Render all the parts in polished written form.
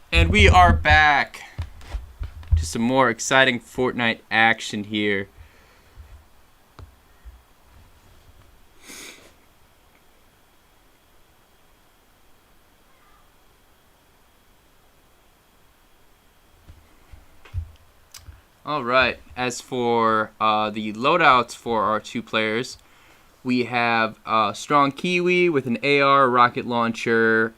And we are back to some more exciting Fortnite action here. Alright, as for the loadouts for our two players, we have Strong Kiwi with an AR, rocket launcher,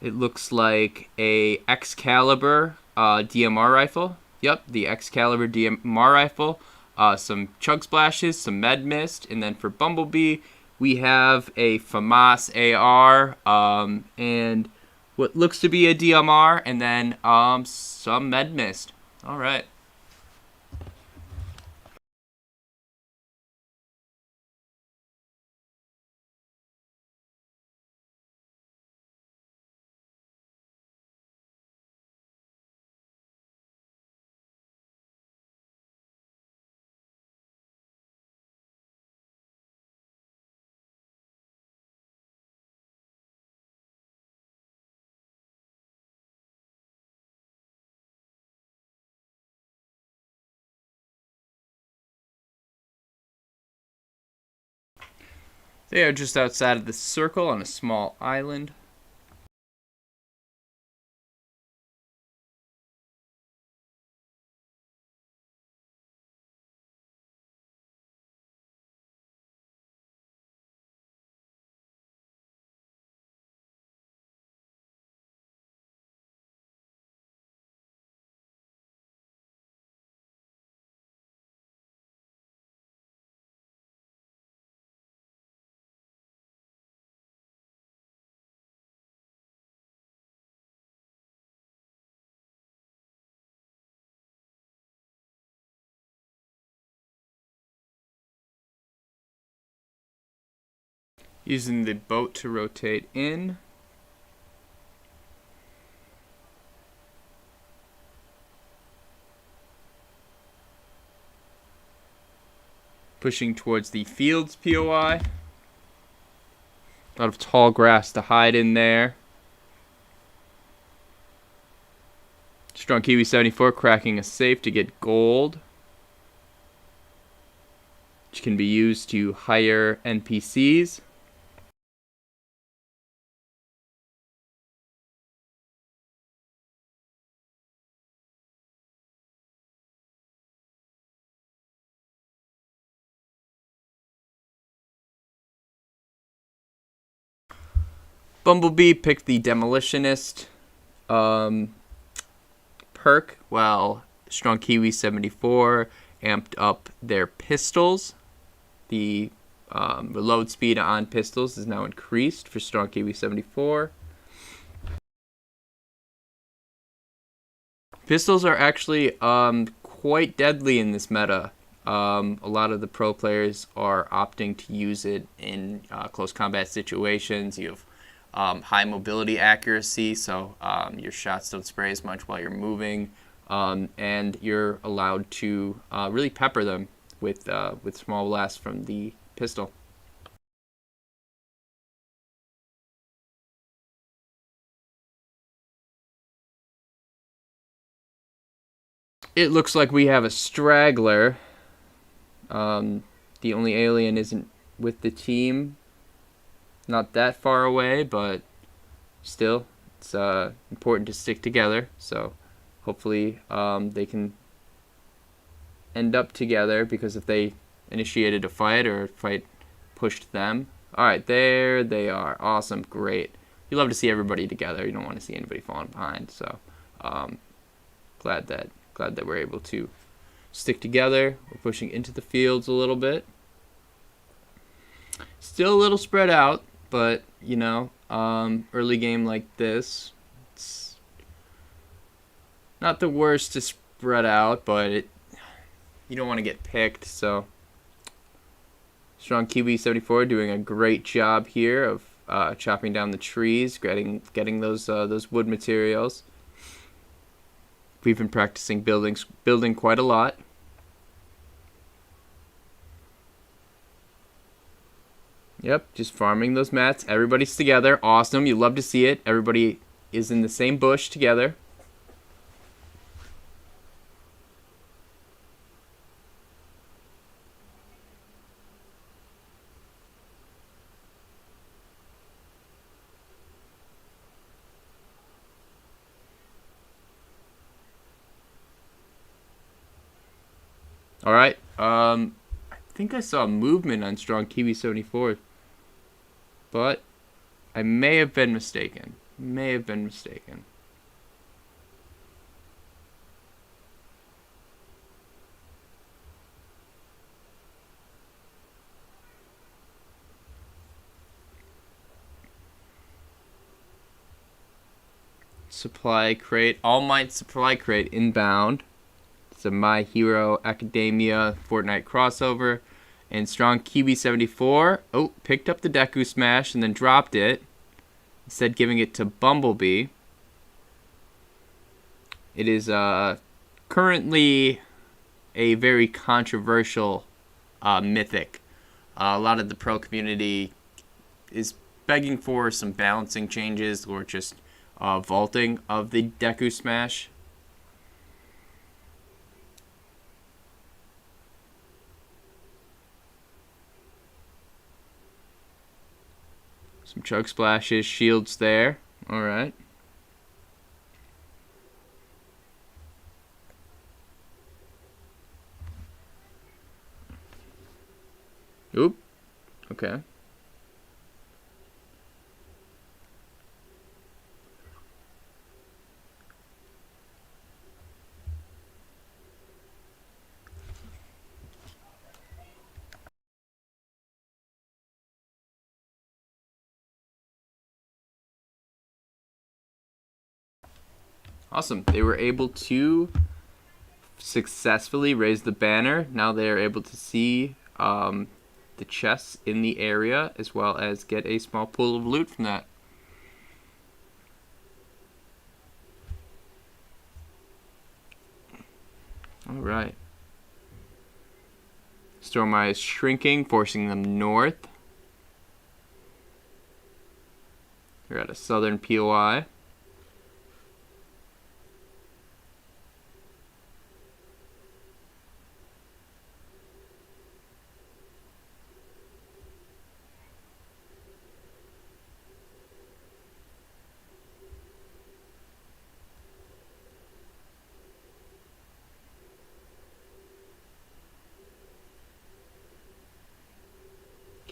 it looks like a Excalibur DMR rifle. Yep, the Excalibur DMR rifle. Some Chug Splashes, some Med Mist, and then for Bumblebee, we have a FAMAS AR, and what looks to be a DMR, and then some Med Mist. Alright. They are just outside of the circle on a small island. Using the boat to rotate in. Pushing towards the fields POI. A lot of tall grass to hide in there. Strong Kiwi 74 cracking a safe to get gold, which can be used to hire NPCs. Bumblebee picked the Demolitionist perk, while Strong Kiwi 74 amped up their pistols. The reload speed on pistols is now increased for Strong Kiwi 74. Pistols are actually quite deadly in this meta. A lot of the pro players are opting to use it in close combat situations. You have high mobility accuracy, so your shots don't spray as much while you're moving, and you're allowed to really pepper them with small blasts from the pistol. It looks like we have a straggler. The only alien isn't with the team. Not that far away, but still, it's important to stick together. So hopefully they can end up together, because if they initiated a fight or a fight pushed them. Alright, there they are. Awesome, great. You love to see everybody together. You don't want to see anybody falling behind. So glad that we're able to stick together. We're pushing into the fields a little bit. Still a little spread out, but you know, early game like this, it's not the worst to spread out, but you don't want to get picked. So Strong Kiwi 74 doing a great job here of chopping down the trees, getting those wood materials. We've been practicing building quite a lot. Yep, just farming those mats. Everybody's together. Awesome. You love to see it. Everybody is in the same bush together. All right. I think I saw movement on Strong Kiwi 74, but I may have been mistaken. Supply crate, All Might supply crate inbound. It's a My Hero Academia Fortnite crossover. And Strong Kiwi 74, picked up the Deku Smash and then dropped it, instead giving it to Bumblebee. It is currently a very controversial mythic. A lot of the pro community is begging for some balancing changes or just vaulting of the Deku Smash. Some Chug Splashes, shields there. Alright. Oop. Okay. Awesome. They were able to successfully raise the banner. Now they are able to see the chests in the area, as well as get a small pool of loot from that. Alright. Stormeye is shrinking, forcing them north. They're at a southern POI.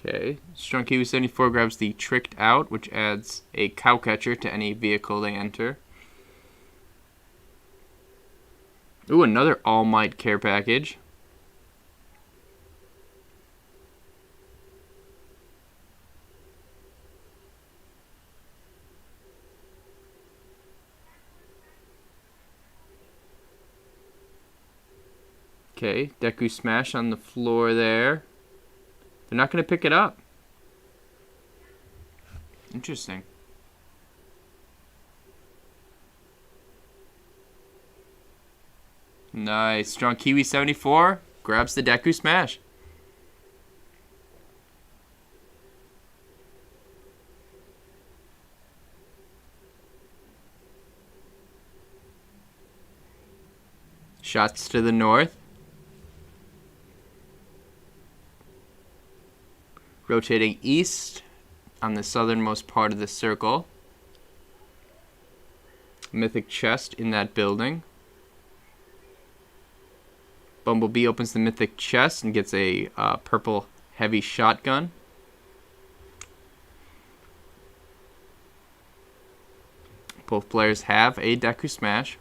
Okay, Strong Kiwi 74 grabs the Tricked Out, which adds a cow catcher to any vehicle they enter. Ooh, another All Might care package. Okay, Deku Smash on the floor there. They're not going to pick it up. Interesting. Nice. Strong Kiwi 74 grabs the Deku Smash. Shots to the north. Rotating east on the southernmost part of the circle. Mythic chest in that building. Bumblebee opens the mythic chest and gets a purple heavy shotgun. Both players have a Deku Smash.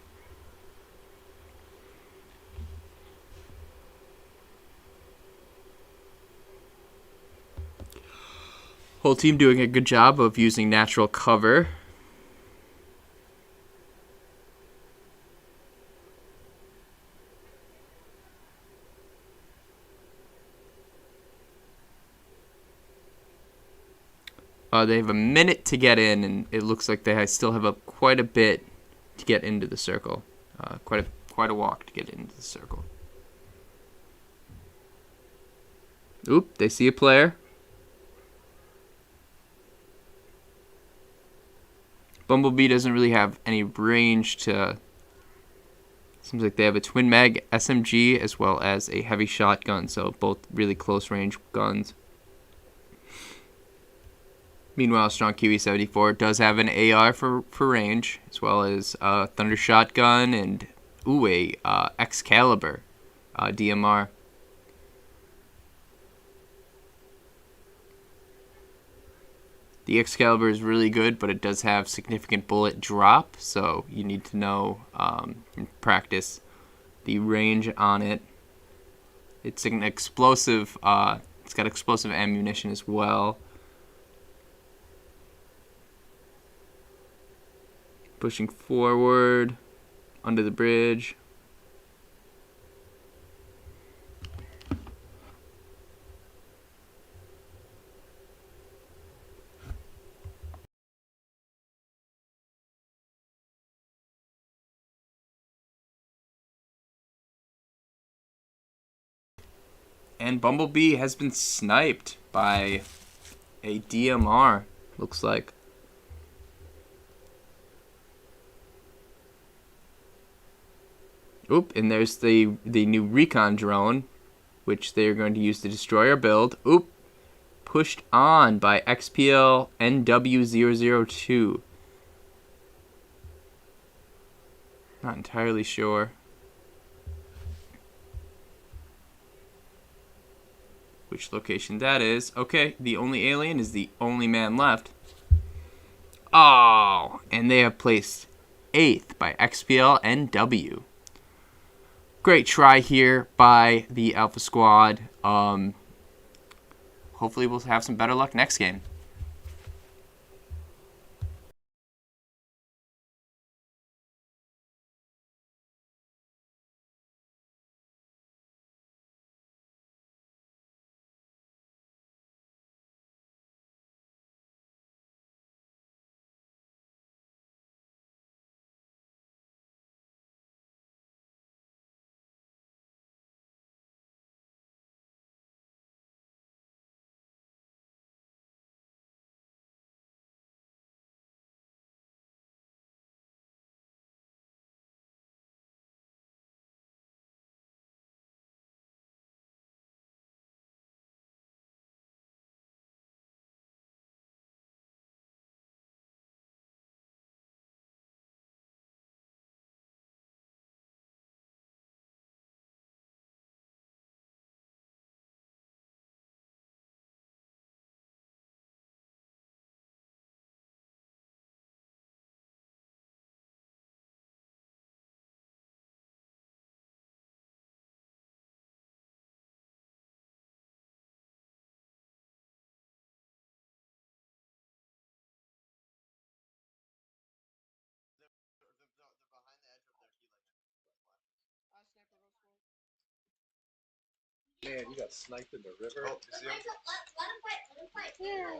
Whole team doing a good job of using natural cover. They have a minute to get in, and it looks like they still have quite a bit to get into the circle. Quite a walk to get into the circle. Oop, they see a player. Bumblebee doesn't really have any range to... Seems like they have a twin mag SMG as well as a heavy shotgun, so both really close range guns. Meanwhile, Strong Kiwi 74 does have an AR for range, as well as a Thunder Shotgun and a Excalibur DMR. The Excalibur is really good, but it does have significant bullet drop, so you need to know and practice the range on it. It's an explosive. It's got explosive ammunition as well. Pushing forward under the bridge. And Bumblebee has been sniped by a DMR, looks like. Oop, and there's the new recon drone, which they're going to use to destroy our build. Oop, pushed on by XPL NW002. Not entirely sure which location that is. Okay, the only alien is the only man left. Oh, and they have placed 8th by XPL NW. Great try here by the Alpha Squad. Hopefully we'll have some better luck next game. Man, you got sniped in the river. Oh, you see him? Yeah.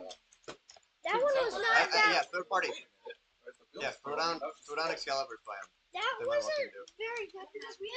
That one was not that. Yeah, third party. Yeah, throw down Excalibur's by him. That wasn't very good because we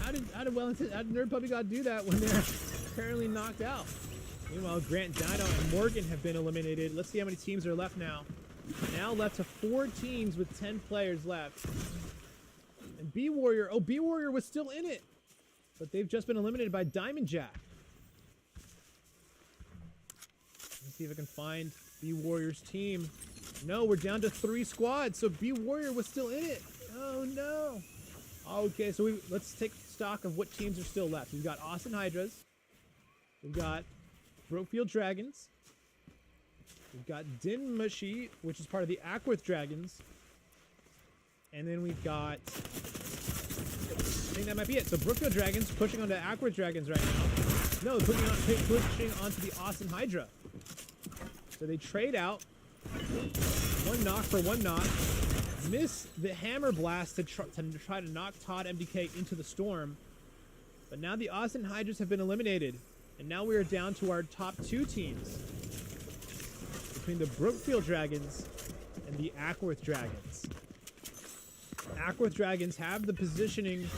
how did Nerd Puppy God do that when they're apparently knocked out? Meanwhile, Grant, Dino, and Morgan have been eliminated. Let's see how many teams are left now. Now left to 4 teams with 10 players left. And B Warrior, oh, B Warrior was still in it, but they've just been eliminated by Diamond Jack. Let's see if I can find B Warrior's team. No, we're down to 3 squads, so B Warrior was still in it. Oh no. Okay, so let's take stock of what teams are still left. We've got Austin Hydras. We've got Brokefield Dragons. We've got Dinmushi, which is part of the Ackworth Dragons. And then we've got... I think that might be it. So Brookfield Dragons pushing onto Ackworth Dragons right now. No, pushing onto the Austin Hydra. So they trade out. 1 knock for 1 knock. Miss the Hammer Blast to try to knock Todd MDK into the storm. But now the Austin Hydras have been eliminated. And now we are down to our top 2 teams. Between the Brookfield Dragons and the Ackworth Dragons. Ackworth Dragons have the positioning,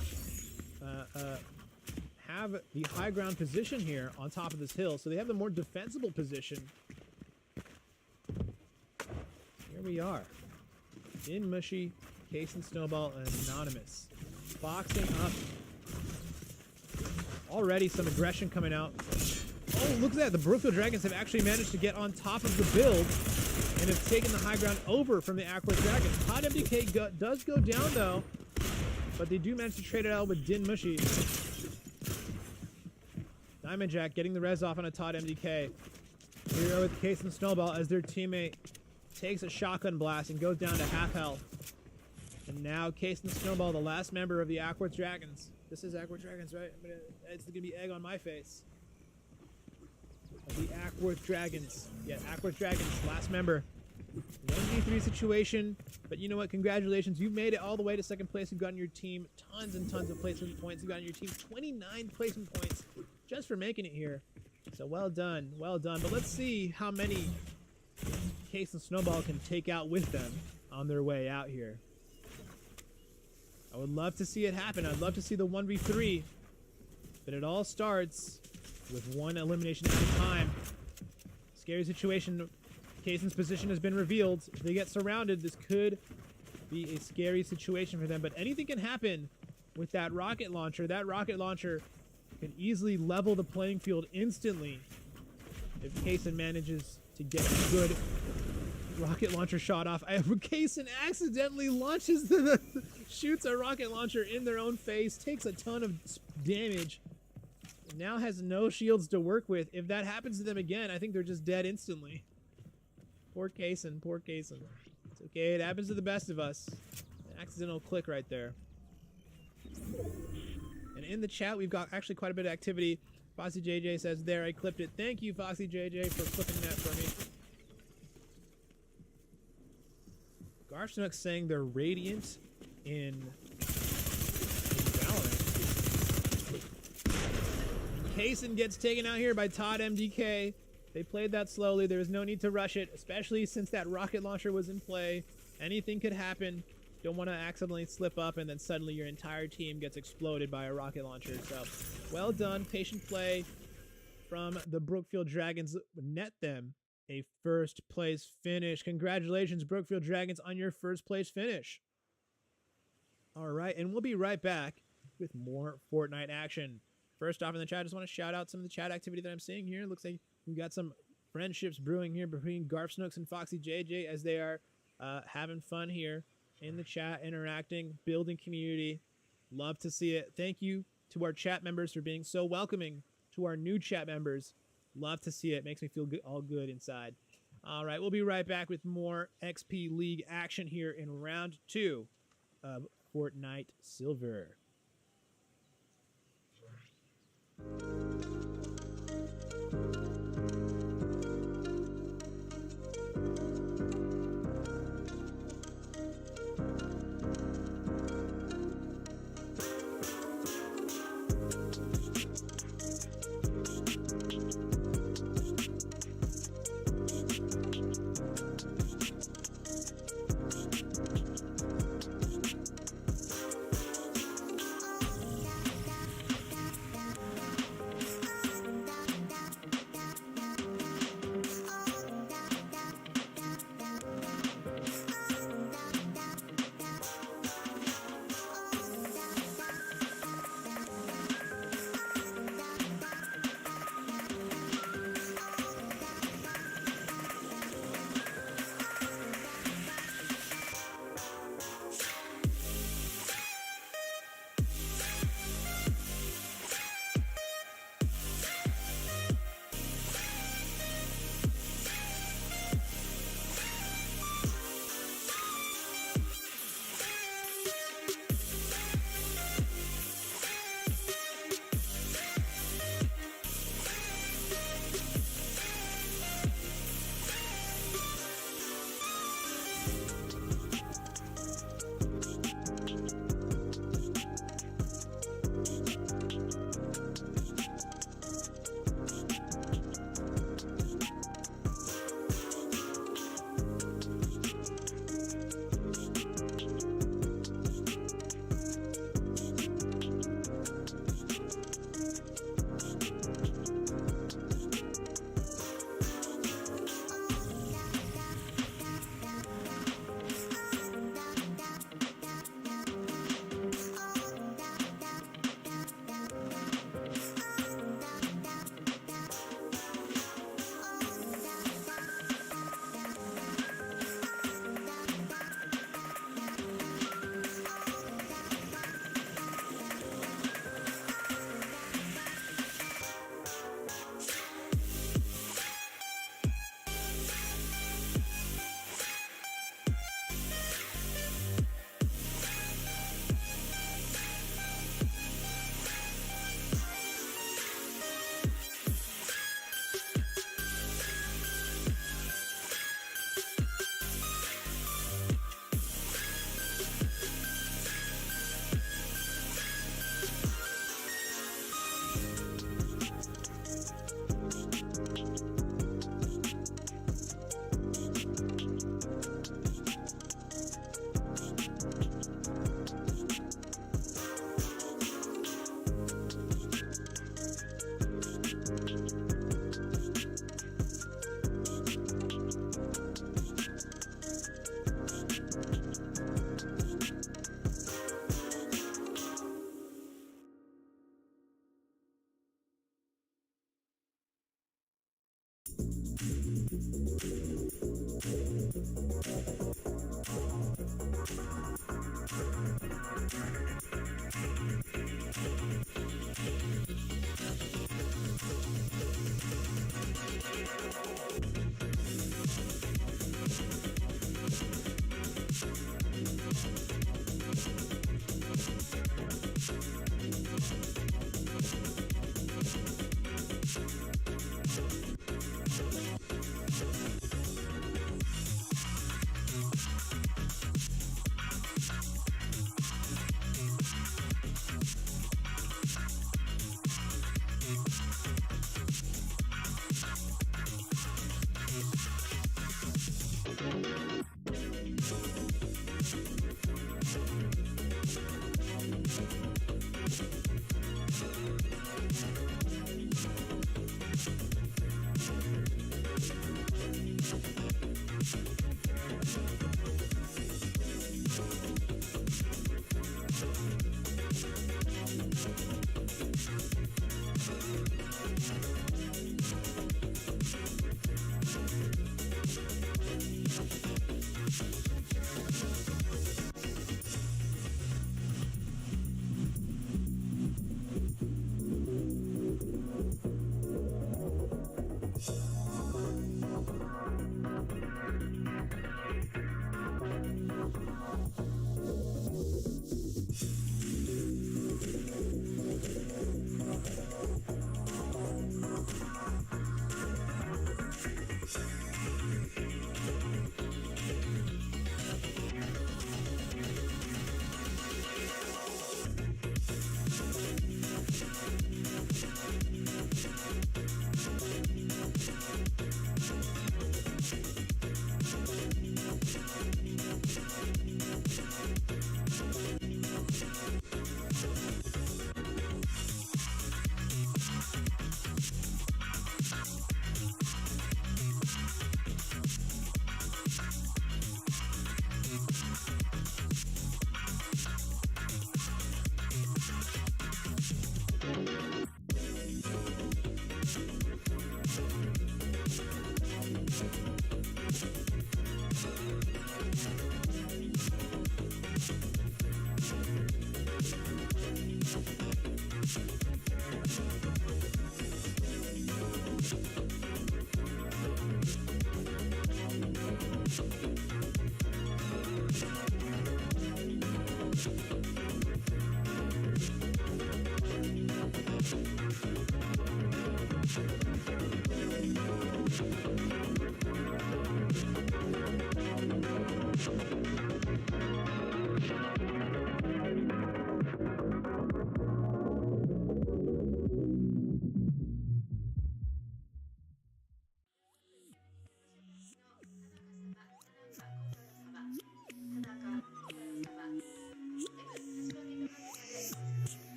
have the high ground position here on top of this hill, so they have the more defensible position. Here we are. Dinmushy, Case and Snowball, and Anonymous. Boxing up. Already some aggression coming out. Oh, look at that. The Brookfield Dragons have actually managed to get on top of the build and have taken the high ground over from the Ackworth Dragons. Todd MDK does go down, though, but they do manage to trade it out with Dinmushy. Diamond Jack getting the res off on a Todd MDK. Here we are with Case and Snowball as their teammate takes a shotgun blast and goes down to half health. And now Case and Snowball, the last member of the Ackworth Dragons. This is Ackworth Dragons, right? It's gonna be egg on my face. The Ackworth Dragons. Yeah, Ackworth Dragons, last member. 1v3 situation, but you know what? Congratulations. You've made it all the way to 2nd place. You've gotten your team tons and tons of placement points. You've gotten your team 29 placement points just for making it here. So well done. Well done. But let's see how many Case and Snowball can take out with them on their way out here. I would love to see it happen. I'd love to see the 1v3, but it all starts with 1 elimination at a time. Scary situation. Kaysen's position has been revealed. If they get surrounded, this could be a scary situation for them, but anything can happen with that rocket launcher. That rocket launcher can easily level the playing field instantly if Kaysen manages to get a good rocket launcher shot off. Kaysen accidentally launches shoots a rocket launcher in their own face, takes a ton of damage, now has no shields to work with. If that happens to them again, I think they're just dead instantly. Poor Kaysen, poor Kaysen. It's okay, it happens to the best of us. An accidental click right there. And in the chat, we've got actually quite a bit of activity. Foxy JJ says, there, I clipped it. Thank you, Foxy JJ, for clipping that for me. Garfsnook's saying they're radiant in Valorant. Kaysen gets taken out here by Todd MDK. They played that slowly. There was no need to rush it, especially since that rocket launcher was in play. Anything could happen. Don't want to accidentally slip up and then suddenly your entire team gets exploded by a rocket launcher. So, well done. Patient play from the Brookfield Dragons. Net them a 1st place finish. Congratulations, Brookfield Dragons, on your 1st place finish. All right, and we'll be right back with more Fortnite action. First off in the chat, I just want to shout out some of the chat activity that I'm seeing here. It looks like we've got some friendships brewing here between Garfsnooks and Foxy JJ as they are having fun here in the chat, interacting, building community. Love to see it. Thank you to our chat members for being so welcoming to our new chat members. Love to see it. Makes me feel good, all good inside. All right, we'll be right back with more XP League action here in round 2 of Fortnite Silver.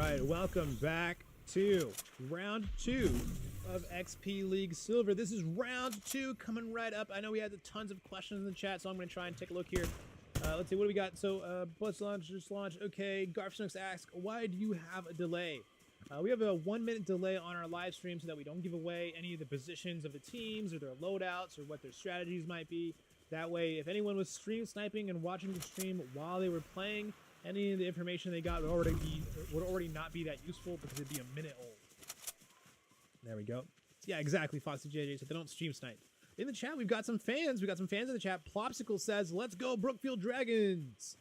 right, welcome back to round 2 of XP League Silver. This is round 2 coming right up. I know we had tons of questions in the chat, so I'm going to try and take a look here. Let's see, what do we got? So, let's launch, just launch. Okay, Garfsnooks asks, why do you have a delay? We have a 1-minute delay on our live stream so that we don't give away any of the positions of the teams or their loadouts or what their strategies might be. That way, if anyone was stream sniping and watching the stream while they were playing, any of the information they got would already not be that useful because it'd be a minute old. There we go. Yeah, exactly, Foxy JJ said they don't stream snipe. In the chat, we've got some fans. We got some fans in the chat. Plopsicle says, let's go Brookfield Dragons.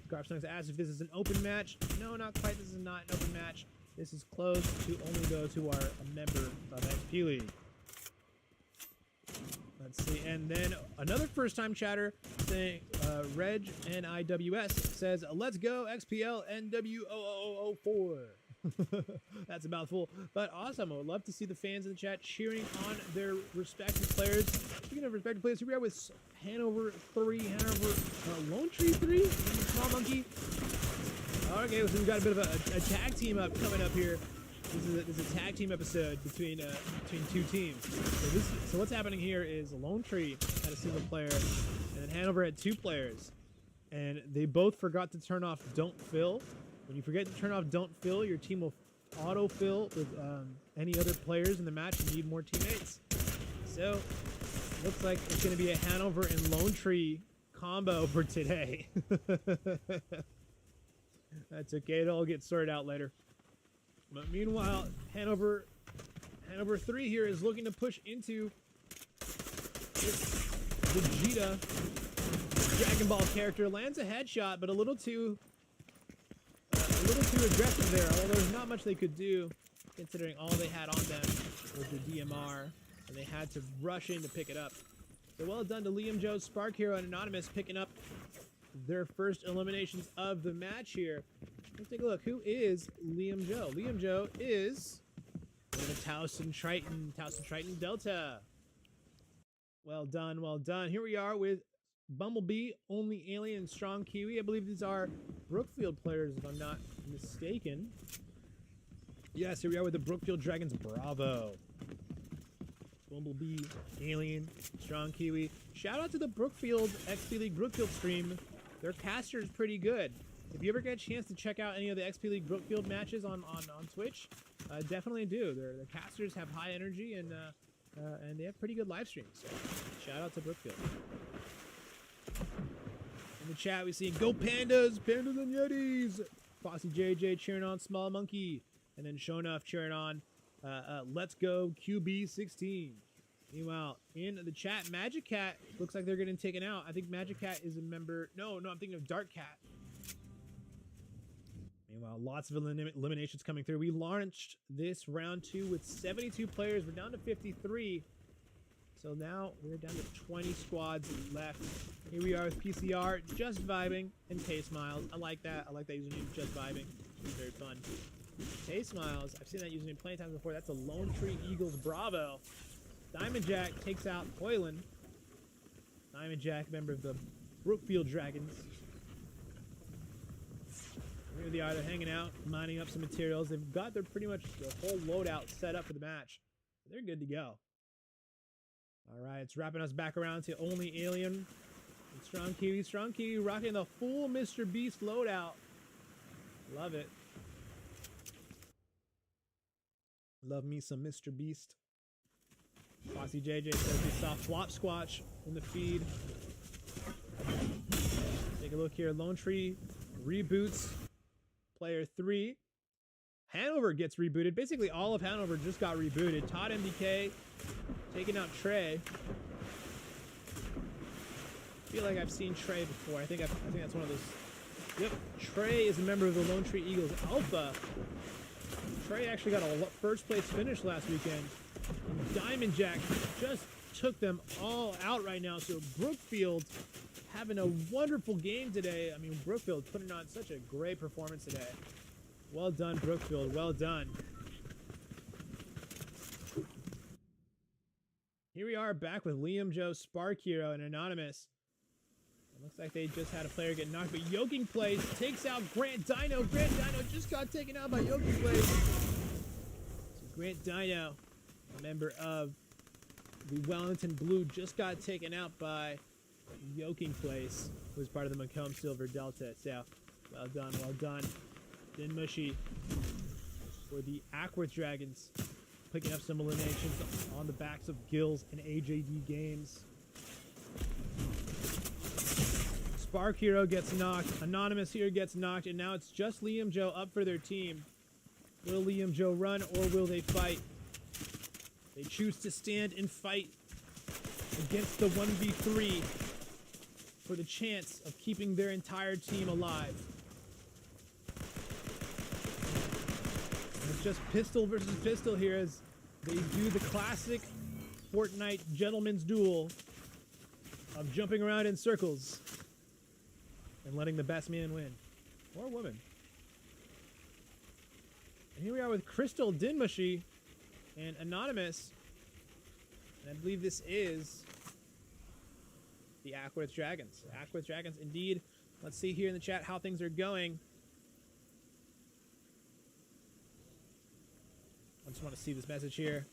Garfsnooks asks if this is an open match. No, not quite. This is not an open match. This is closed to only those who are a member of XP League. Let's see. And then another first-time chatter saying, Reg NIWS says, let's go XPL NW0004. That's a mouthful, but awesome. I would love to see the fans in the chat cheering on their respective players. Speaking of respective players, here we are with Hanover 3, Lone Tree 3, Small Monkey. Okay, so we've got a bit of a tag team up coming up here. This is a tag team episode between two teams. So what's happening here is Lone Tree had a single player, and then Hanover had 2 players, and they both forgot to turn off Don't Fill. When you forget to turn off Don't Fill, your team will auto-fill with any other players in the match and need more teammates. So, looks like it's going to be a Hanover and Lone Tree combo for today. That's okay, it'll all get sorted out later. But meanwhile, Hanover 3 here is looking to push into Vegeta. Dragon Ball character lands a headshot, but a little too aggressive there, although there's not much they could do considering all they had on them was the DMR, and they had to rush in to pick it up. So well done to Liam Joe, Spark Hero, and Anonymous picking up their first eliminations of the match here. Let's take a look. Who is Liam Joe? Liam Joe is one of the Towson Triton Delta. Well done, well done. Here we are with Bumblebee, Only Alien, and Strong Kiwi. I believe these are Brookfield players, if I'm not mistaken. Yes, here we are with the Brookfield Dragons. Bravo. Bumblebee, Alien, Strong Kiwi. Shout out to the Brookfield XP League Brookfield stream. Their caster is pretty good. If you ever get a chance to check out any of the XP League Brookfield matches on Twitch, definitely do. Their casters have high energy and they have pretty good live streams. So shout out to Brookfield. In the chat, we see Go Pandas, Pandas and Yetis. Foxy JJ cheering on Small Monkey, and then Shonuff cheering on Let's Go QB16. Meanwhile, in the chat, Magic Cat looks like they're getting taken out. I think Magic Cat is a member. No, I'm thinking of Dark Cat. Meanwhile, lots of eliminations coming through. We launched this round 2 with 72 players. We're down to 53. So now we're down to 20 squads left. Here we are with PCR, Just Vibing, and K-Smiles. I like that. I like that username, Just Vibing. It's very fun. K-Smiles, I've seen that username plenty of times before. That's a Lone Tree Eagles Bravo. Diamond Jack takes out Hoyland. Diamond Jack, member of the Brookfield Dragons. Here they are, they're hanging out, mining up some materials. They've got their pretty much the whole loadout set up for the match. They're good to go. Alright, it's wrapping us back around to Only Alien. And Strong Kiwi rocking the full Mr. Beast loadout. Love it. Love me some Mr. Beast. Foxy JJ says we saw Flop Squatch in the feed. Take a look here. Lone Tree reboots player 3. Hanover gets rebooted. Basically, all of Hanover just got rebooted. Todd MDK taking out Trey. I feel like I've seen Trey before. I think that's one of those. Yep, Trey is a member of the Lone Tree Eagles Alpha. Trey actually got a first place finish last weekend. And Diamond Jack just took them all out right now. So Brookfield having a wonderful game today. I mean, Brookfield putting on such a great performance today. Well done, Brookfield. Well done. Here we are back with Liam Joe, Spark Hero, and Anonymous. Looks like they just had a player get knocked, but Yoking Place takes out Grant Dino. Grant Dino just got taken out by Yoking Place. So Grant Dino, a member of the Wellington Blue, just got taken out by Yoking Place, who was part of the Macomb Silver Delta. So, well done, well done. Din Mushy for the Ackworth Dragons, picking up some eliminations on the backs of Gills and AJD Games. Spark Hero gets knocked, Anonymous here gets knocked, and now it's just Liam Joe up for their team. Will Liam Joe run or will they fight? They choose to stand and fight against the 1v3 for the chance of keeping their entire team alive. And it's just pistol versus pistol here as they do the classic Fortnite gentleman's duel of jumping around in circles and letting the best man win. Or woman. And here we are with Crystal Dinmushy and Anonymous. And I believe this is the Ackworth Dragons. Ackworth Dragons, indeed. Let's see here in the chat how things are going. I just want to see this message here.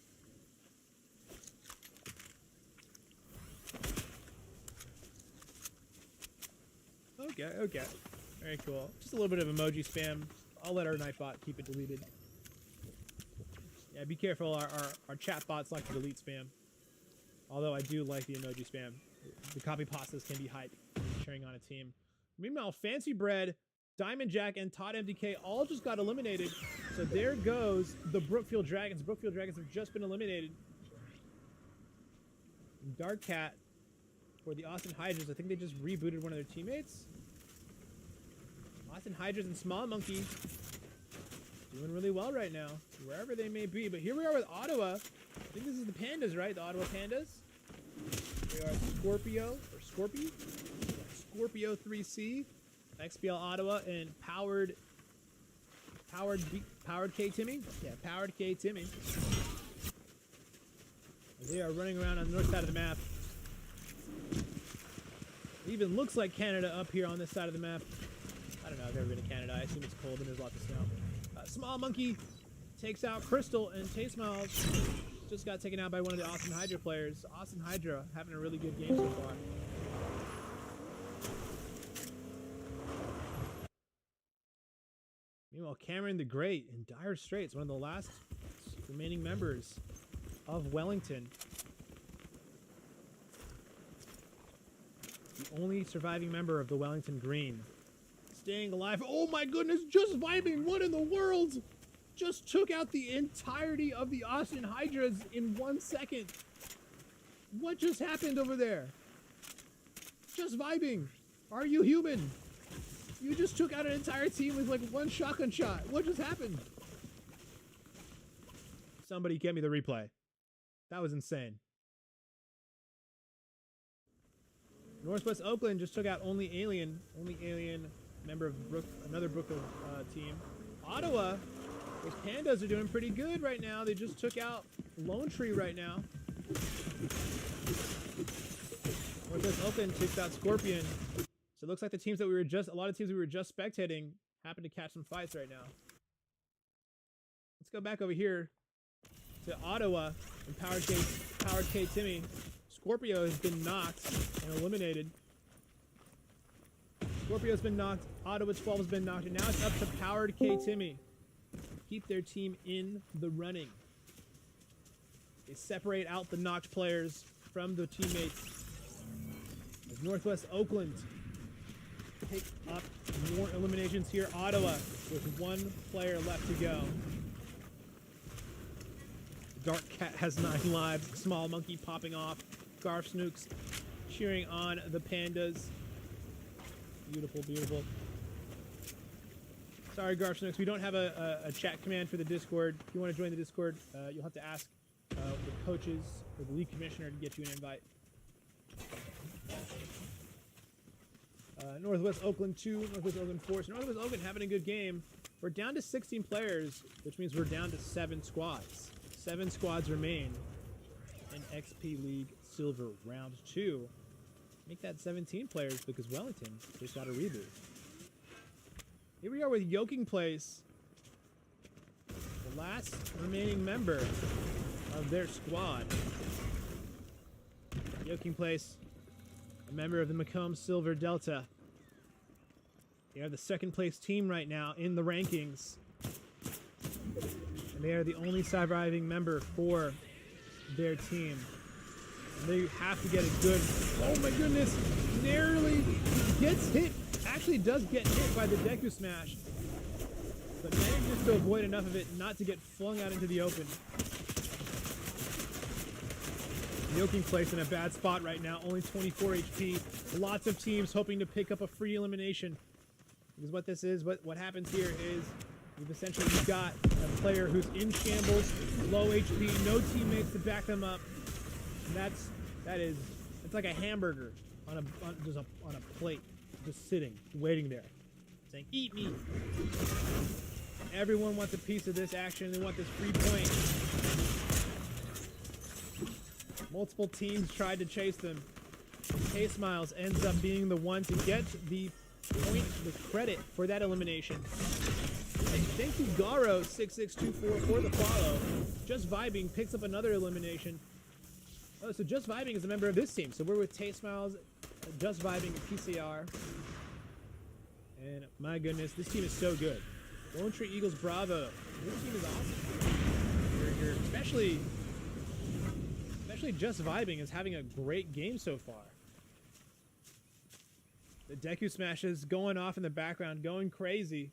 Okay. Very cool. Just a little bit of emoji spam. I'll let our Nightbot keep it deleted. Yeah, be careful. Our chat bots like to delete spam. Although I do like the emoji spam. The copy pastas can be hype sharing on a team. Meanwhile, Fancy Bread, Diamond Jack, and Todd MDK all just got eliminated. So there goes the Brookfield Dragons. Brookfield Dragons have just been eliminated. Dark Cat for the Austin Hydras. I think they just rebooted one of their teammates. Austin Hydras and Small Monkey doing really well right now, wherever they may be. But here we are with Ottawa. I think this is the Pandas, right? The Ottawa Pandas. They are Scorpio, or Scorpio. Scorpio 3C, XBL Ottawa, and Powered K Timmy. Yeah, Powered K Timmy. They are running around on the north side of the map. It even looks like Canada up here on this side of the map. I don't know, I've never been to Canada. I assume it's cold and there's lots of snow. Small Monkey takes out Crystal, and Tay Smiles just got taken out by one of the Austin Hydra players. Austin Hydra having a really good game so far. Meanwhile, Cameron the Great in dire straits, one of the last remaining members of Wellington. The only surviving member of the Wellington Green. Staying alive. Oh my goodness, just vibing. What in the world? Just took out the entirety of the Austin Hydras in 1 second. What just happened over there? Just vibing. Are you human? You just took out an entire team with like one shotgun shot. What just happened? Somebody get me the replay. That was insane. Northwest Oakland just took out Only Alien member of another Brooklyn team. Ottawa, those Pandas are doing pretty good right now. They just took out Lone Tree right now. Northwest Oakland takes out Scorpion. So it looks like the teams that a lot of teams we were just spectating happen to catch some fights right now. Let's go back over here to Ottawa and Powered K Timmy. Scorpio has been knocked and eliminated. Scorpio's been knocked. Ottawa 12 has been knocked. And now it's up to Powered K Timmy. Keep their team in the running. They separate out the knocked players from the teammates. As Northwest Oakland pick up more eliminations here. Ottawa with one player left to go. Dark Cat has 9 lives. Small Monkey popping off. Garf Snooks cheering on the Pandas. Beautiful, beautiful. Sorry, Garf Snooks, we don't have a chat command for the Discord. If you want to join the Discord, you'll have to ask the coaches or the league commissioner to get you an invite. Northwest Oakland 2, Northwest Oakland 4. So Northwest Oakland having a good game. We're down to 16 players, which means we're down to 7 squads. 7 squads remain in XP League Silver Round 2. make that 17 players because Wellington just got a reboot. Here we are with Yoking Place, the last remaining member of their squad. Yoking Place, a member of the Macomb Silver Delta. They are the second place team right now in the rankings. And they are the only surviving member for their team. And they have to get a good, oh my goodness, narrowly gets hit, actually does get hit by the Deku Smash. But manages to avoid enough of it not to get flung out into the open. Yoking Place in a bad spot right now, only 24 HP. Lots of teams hoping to pick up a free elimination. Because what this is, what happens here is you've got a player who's in shambles, low HP, no teammates to back them up. And it's like a hamburger on a plate, just sitting, waiting there, saying, "Eat me." Everyone wants a piece of this action. They want this free point. Multiple teams tried to chase them. K-Smiles ends up being the one to get the point, the credit for that elimination. And thank you, Garo6624, for the follow. Just Vibing picks up another elimination. Oh, so Just Vibing is a member of this team. So we're with K-Smiles, Just Vibing, and PCR. And my goodness, this team is so good. Lone Tree Eagles, bravo. This team is awesome. You're especially Just Vibing is having a great game so far. The Deku Smashes going off in the background, going crazy.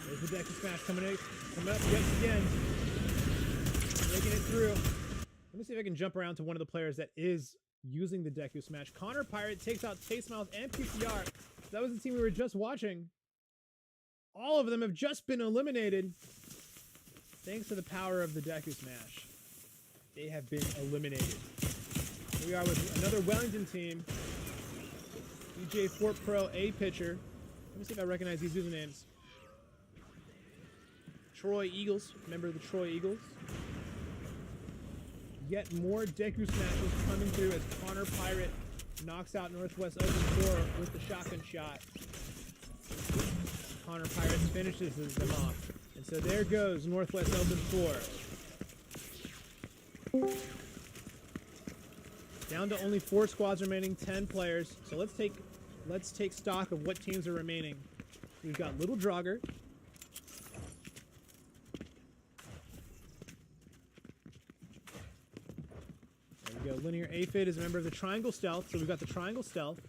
There's the Deku Smash coming up yet again. Making it through. Let me see if I can jump around to one of the players that is using the Deku Smash. Connor Pirate takes out K-Smiles and PCR. That was the team we were just watching. All of them have just been eliminated. Thanks to the power of the Deku Smash. They have been eliminated. Here we are with another Wellington team. DJ Fort Pro A pitcher. Let me see if I recognize these usernames. Troy Eagles. Remember the Troy Eagles? Yet more Deku Smashes coming through as Connor Pirate knocks out Northwest Open 4 with the shotgun shot. Connor Pirate finishes them off. And so there goes Northwest Open 4. Down to only 4 squads remaining, 10 players. So let's take stock of what teams are remaining. We've got Little Draugr. There we go. Linear Aphid is a member of the Triangle Stealth. So we've got the Triangle Stealth.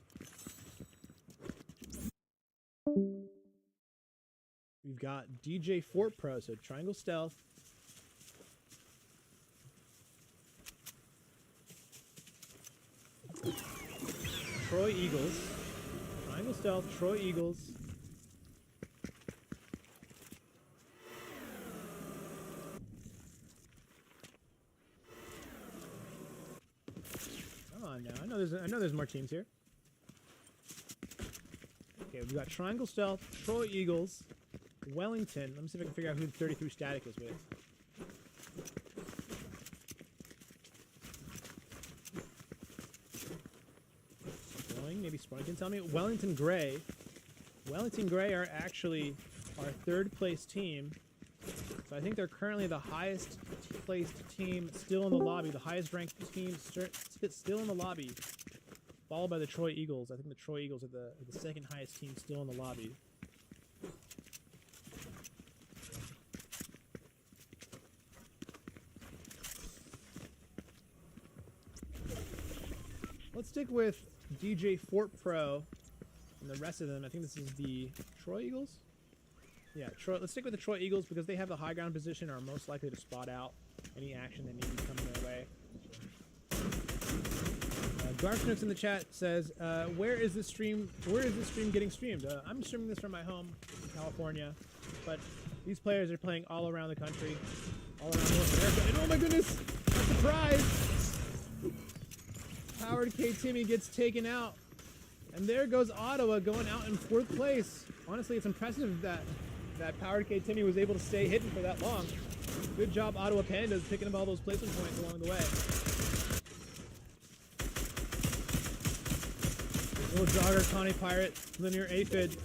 We've got DJ Fort Pro, so Triangle Stealth. Troy Eagles. Triangle Stealth, Troy Eagles. Come on now. I know there's more teams here. Okay, we've got Triangle Stealth, Troy Eagles. Wellington. Let me see if I can figure out who 33 Static is with. Maybe Sprung can tell me. Wellington Gray. Wellington Gray are actually our third place team. So I think they're currently the highest placed team still in the lobby. The highest ranked team still in the lobby. Followed by the Troy Eagles. I think the Troy Eagles are the second highest team still in the lobby. Let's stick with DJ Fort Pro and the rest of them. I think this is the Troy Eagles. Yeah, Let's stick with the Troy Eagles because they have the high ground position, are most likely to spot out any action that may be coming their way. Garfnook's in the chat says, where is this stream getting streamed? I'm streaming this from my home in California, but these players are playing all around the country, all around North America. And oh my goodness, a surprise! Howard K. Timmy gets taken out. And there goes Ottawa going out in 4th place. Honestly, it's impressive that that Powered K Timmy was able to stay hidden for that long. Good job, Ottawa Pandas, picking up all those placement points along the way. Little Jogger, Connie Pirate, Linear Aphid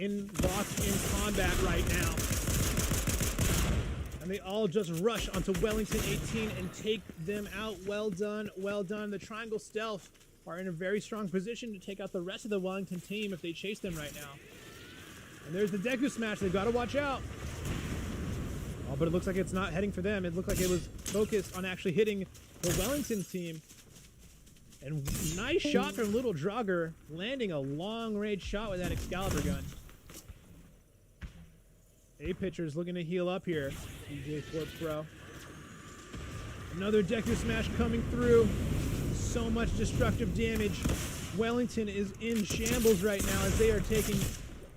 locked in combat right now. And they all just rush onto Wellington 18 and take them out. Well done, well done. The Triangle Stealth are in a very strong position to take out the rest of the Wellington team if they chase them right now. And there's the Deku Smash. They've got to watch out. Oh, but it looks like it's not heading for them. It looked like it was focused on actually hitting the Wellington team. And nice shot from Little Draugr, landing a long-range shot with that Excalibur gun. A-Pitcher's looking to heal up here. DJ Fort Pro. Another Deku Smash coming through. So much destructive damage. Wellington is in shambles right now as they are taking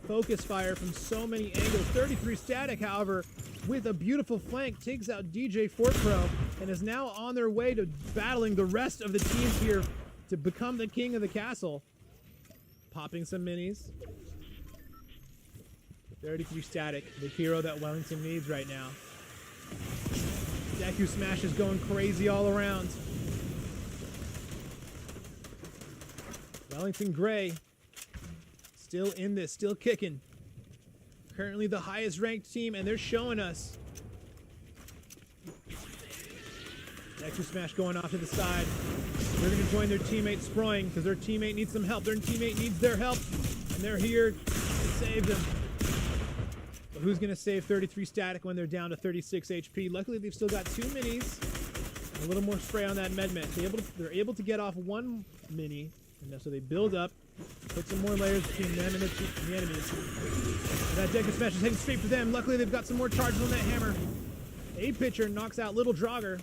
focus fire from so many angles. 33 Static, however, with a beautiful flank, takes out DJ Fort Pro and is now on their way to battling the rest of the teams here to become the king of the castle. Popping some minis. 33 Static, the hero that Wellington needs right now. Deku Smash is going crazy all around. Wellington Gray still in this, still kicking. Currently the highest ranked team, and they're showing us. Deku Smash going off to the side. They're going to join their teammate Sproing because their teammate needs some help. Their teammate needs their help, and they're here to save them. But who's going to save 33 Static when they're down to 36 HP? Luckily, they've still got 2 minis. And a little more spray on that Med. They're able to get off 1 mini, and so they build up, put some more layers between them and the enemies. And that Deku Smash is heading straight for them. Luckily, they've got some more charges on that hammer. A-Pitcher knocks out Little Draugr.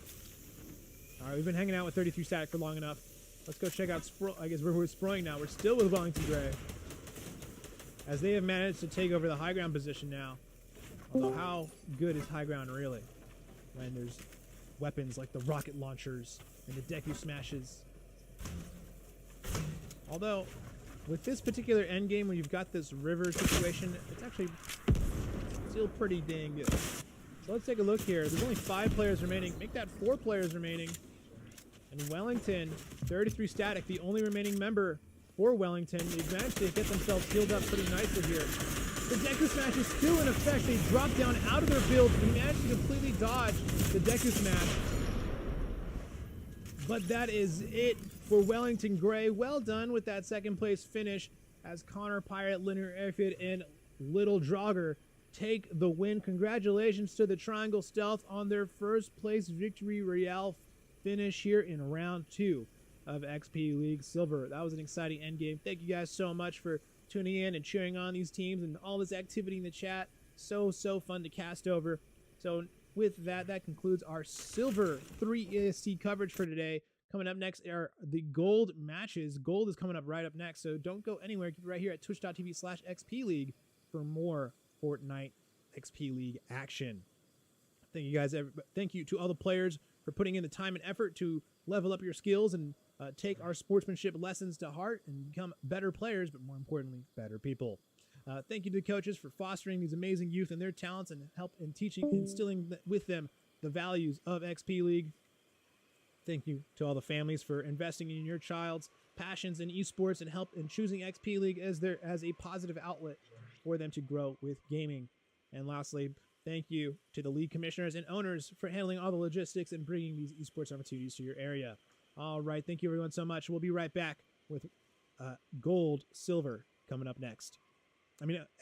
All right, we've been hanging out with 33 Static for long enough. Let's go check out I guess we're Sproing now. We're still with Wellington Gray, as they have managed to take over the high ground position now. Although how good is high ground really when there's weapons like the rocket launchers and the Deku Smashes? Although, with this particular endgame, when you've got this river situation, it's actually still pretty dang good. So let's take a look here. There's only 5 players remaining. Make that 4 players remaining. And Wellington, 33 Static, the only remaining member for Wellington. They've managed to get themselves healed up pretty nicely here. The Deku Smash is still in effect. They drop down out of their build and managed to completely dodge the Deku Smash. But that is it for Wellington Gray. Well done with that second place finish as Connor Pirate, Linear Aphid, and Little Draugr take the win. Congratulations to the Triangle Stealth on their first place Victory Royale finish here in round 2 of XP League Silver. That was an exciting endgame. Thank you guys so much for tuning in and cheering on these teams and all this activity in the chat. So fun to cast over. So with that, that concludes our Silver 3 ESC coverage for today. Coming up next are the Gold matches. Gold is coming up right up next, so don't go anywhere. Keep it right here at twitch.tv/XP League for more Fortnite XP League action. Thank you guys. Thank you to all the players for putting in the time and effort to level up your skills and take our sportsmanship lessons to heart and become better players, but more importantly, better people. Thank you to the coaches for fostering these amazing youth and their talents and help in teaching, instilling with them the values of XP League. Thank you to all the families for investing in your child's passions in esports and help in choosing XP League as a positive outlet for them to grow with gaming. And lastly, thank you to the league commissioners and owners for handling all the logistics and bringing these esports opportunities to your area. All right, thank you everyone so much. We'll be right back with Gold, Silver coming up next.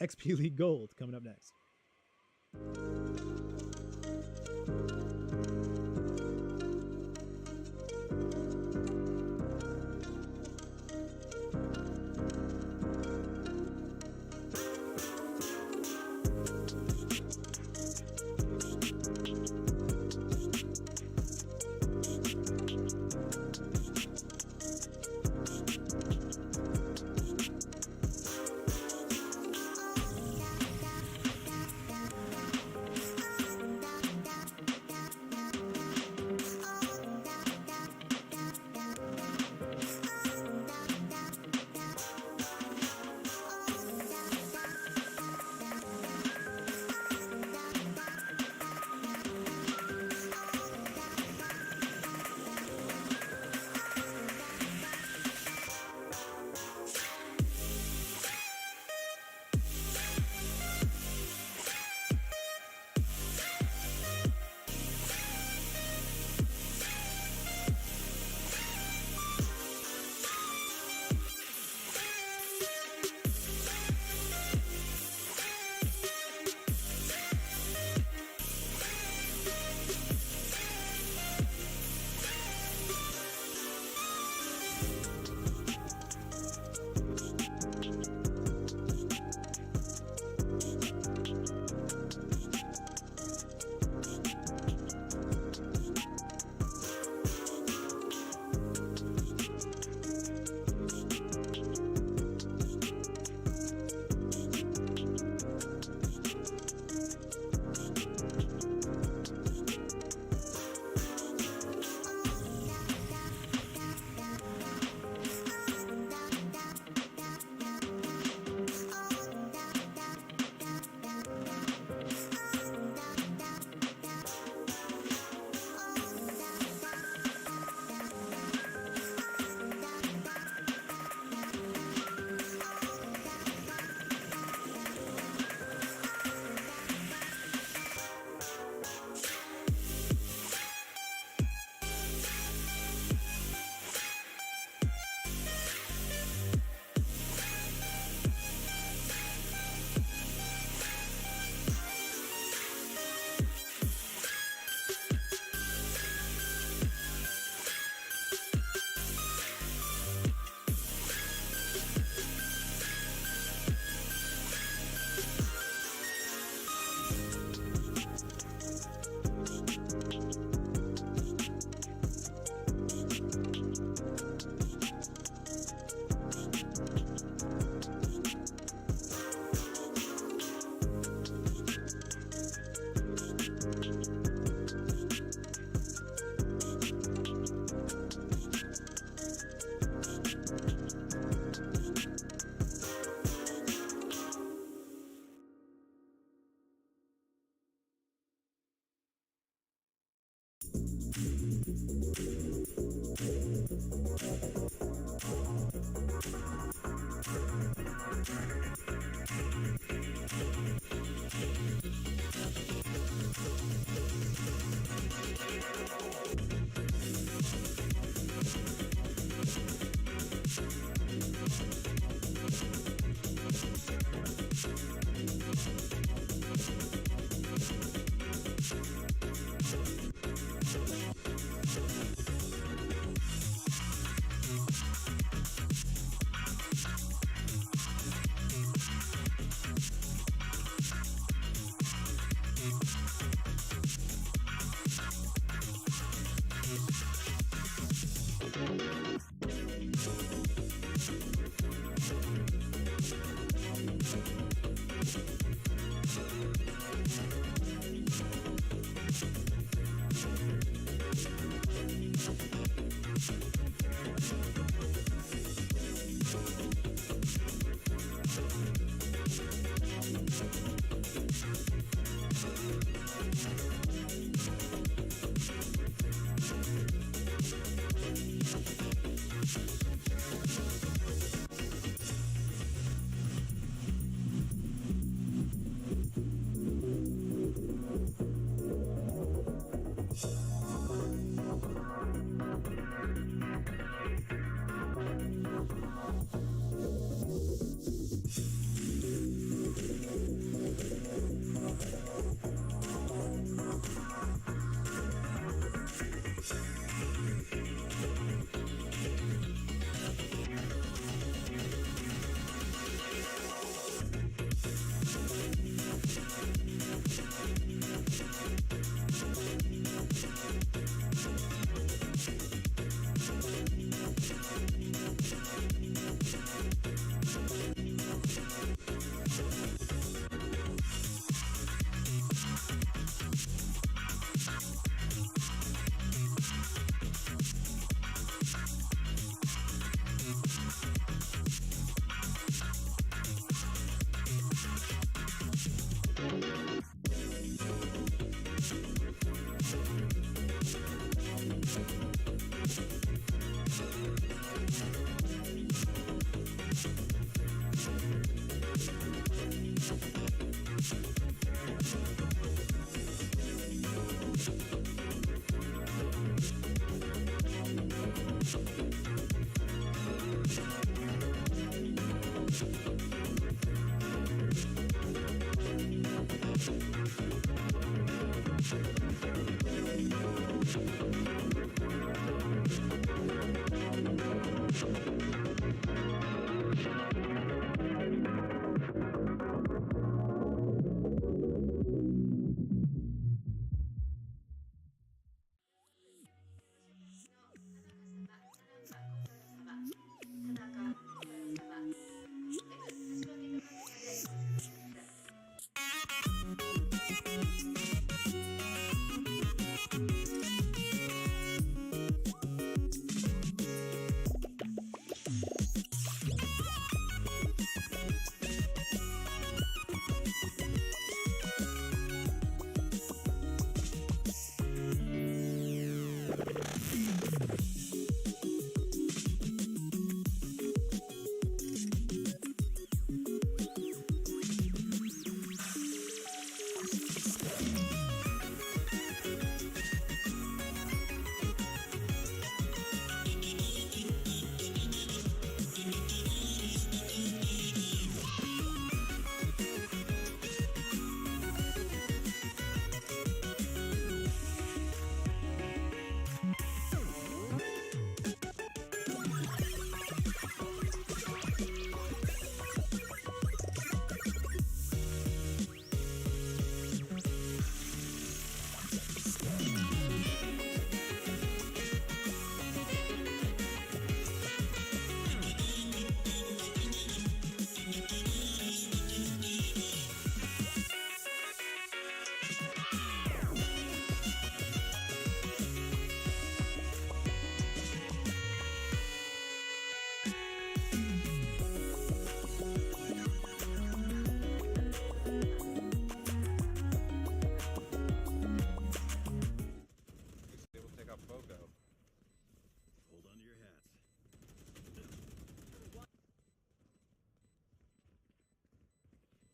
XP League Gold coming up next.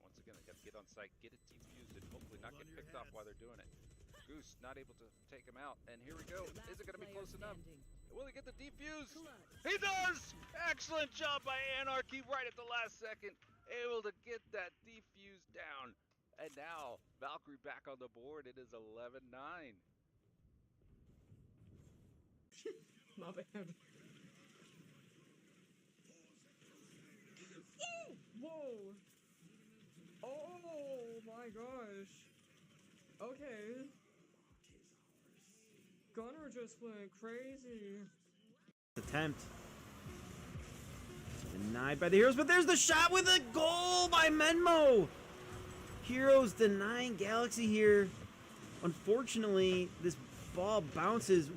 Once again, they got to get on site, get it defused, and hopefully not get picked off while they're doing it. Goose not able to take him out, and here we go. Is it going to be close enough? Will he get the defuse? He does! Excellent job by Anarchy right at the last second. Able to get that defuse down. And now, Valkyrie back on the board. It is 11-9. My bad. Whoa! Oh my gosh. Okay. Gunner just went crazy. Attempt. Denied by the Heroes, but there's the shot with a goal by Menmo! Heroes denying Galaxy here. Unfortunately, this ball bounces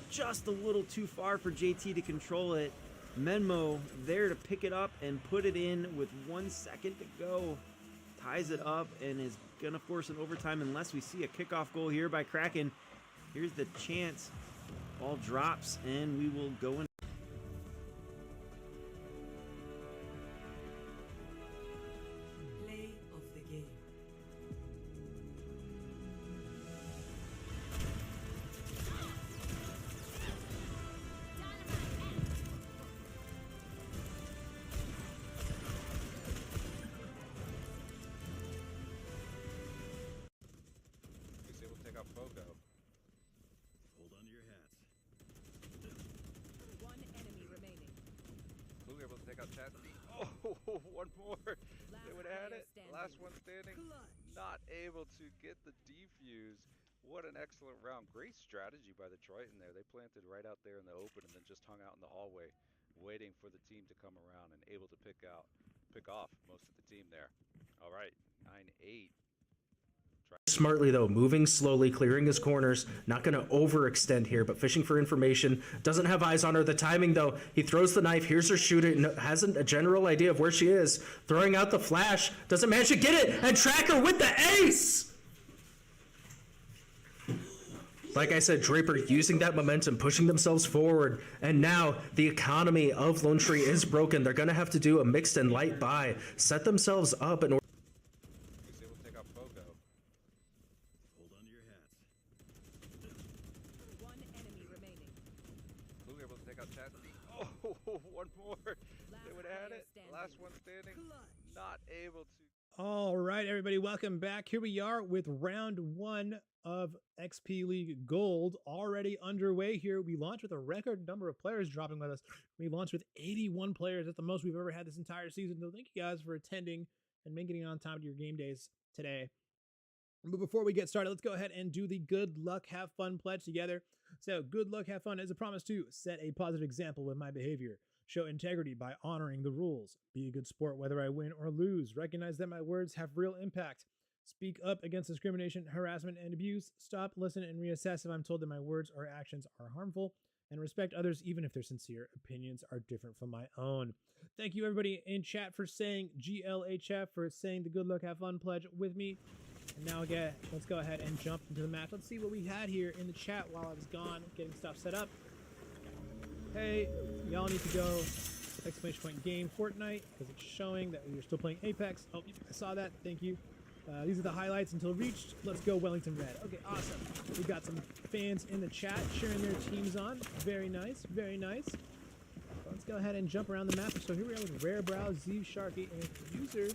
just a little too far for JT to control it. Menmo there to pick it up and put it in with 1 second to go. Ties it up and is going to force an overtime unless we see a kickoff goal here by Kraken. Here's the chance. Ball drops and we will go in. Play of the game. He's able to take out Fogo. Hold on to your hats. One enemy remaining. Blue able to take out Chastity. Oh, one more. They would have had it. Last one standing. Not able to get the defuse. What an excellent round. Great strategy by the Triton there. They planted right out there in the open and then just hung out in the hallway waiting for the team to come around and able to pick off most of the team there. All right, 9-8. Smartly though, moving slowly, clearing his corners, not going to overextend here, but fishing for information. Doesn't have eyes on her. The timing though, he throws the knife. Here's her shooter. Hasn't a general idea of where she is. Throwing out the flash. Doesn't manage to get it. And Tracker with the ace. Like I said, Draper using that momentum, pushing themselves forward. And now the economy of Lone Tree is broken. They're going to have to do a mixed and light buy. Set themselves up in order. He's able to take out Fogo. Hold on to your hats. One enemy remaining. Blue able to take out Chastity. Oh, one more. They would have had it. Last one standing. Not able to. All right, everybody, welcome back. Here we are with round 1 of XP League Gold already underway here. We launched with a record number of players dropping with us. We launched with 81 players. That's the most we've ever had this entire season. So thank you guys for attending and making it on time to your game days today. But before we get started, let's go ahead and do the good luck, have fun pledge together. So good luck, have fun is a promise to set a positive example with my behavior. Show integrity by honoring the rules. Be a good sport whether I win or lose. Recognize that my words have real impact. Speak up against discrimination, harassment, and abuse. Stop, listen, and reassess if I'm told that my words or actions are harmful. And respect others even if their sincere opinions are different from my own. Thank you everybody in chat for saying GLHF, for saying the good luck, have fun pledge with me. And now again, let's go ahead and jump into the match. Let's see what we had here in the chat while I was gone getting stuff set up. Hey, y'all need to go exclamation point game Fortnite because it's showing that we are still playing Apex. Oh, I saw that. Thank you. These are the highlights until reached. Let's go Wellington Red. Okay, awesome. We've got some fans in the chat cheering their teams on. Very nice. Very nice. Let's go ahead and jump around the map. So here we are with Rare Brow, Z Sharky, and user.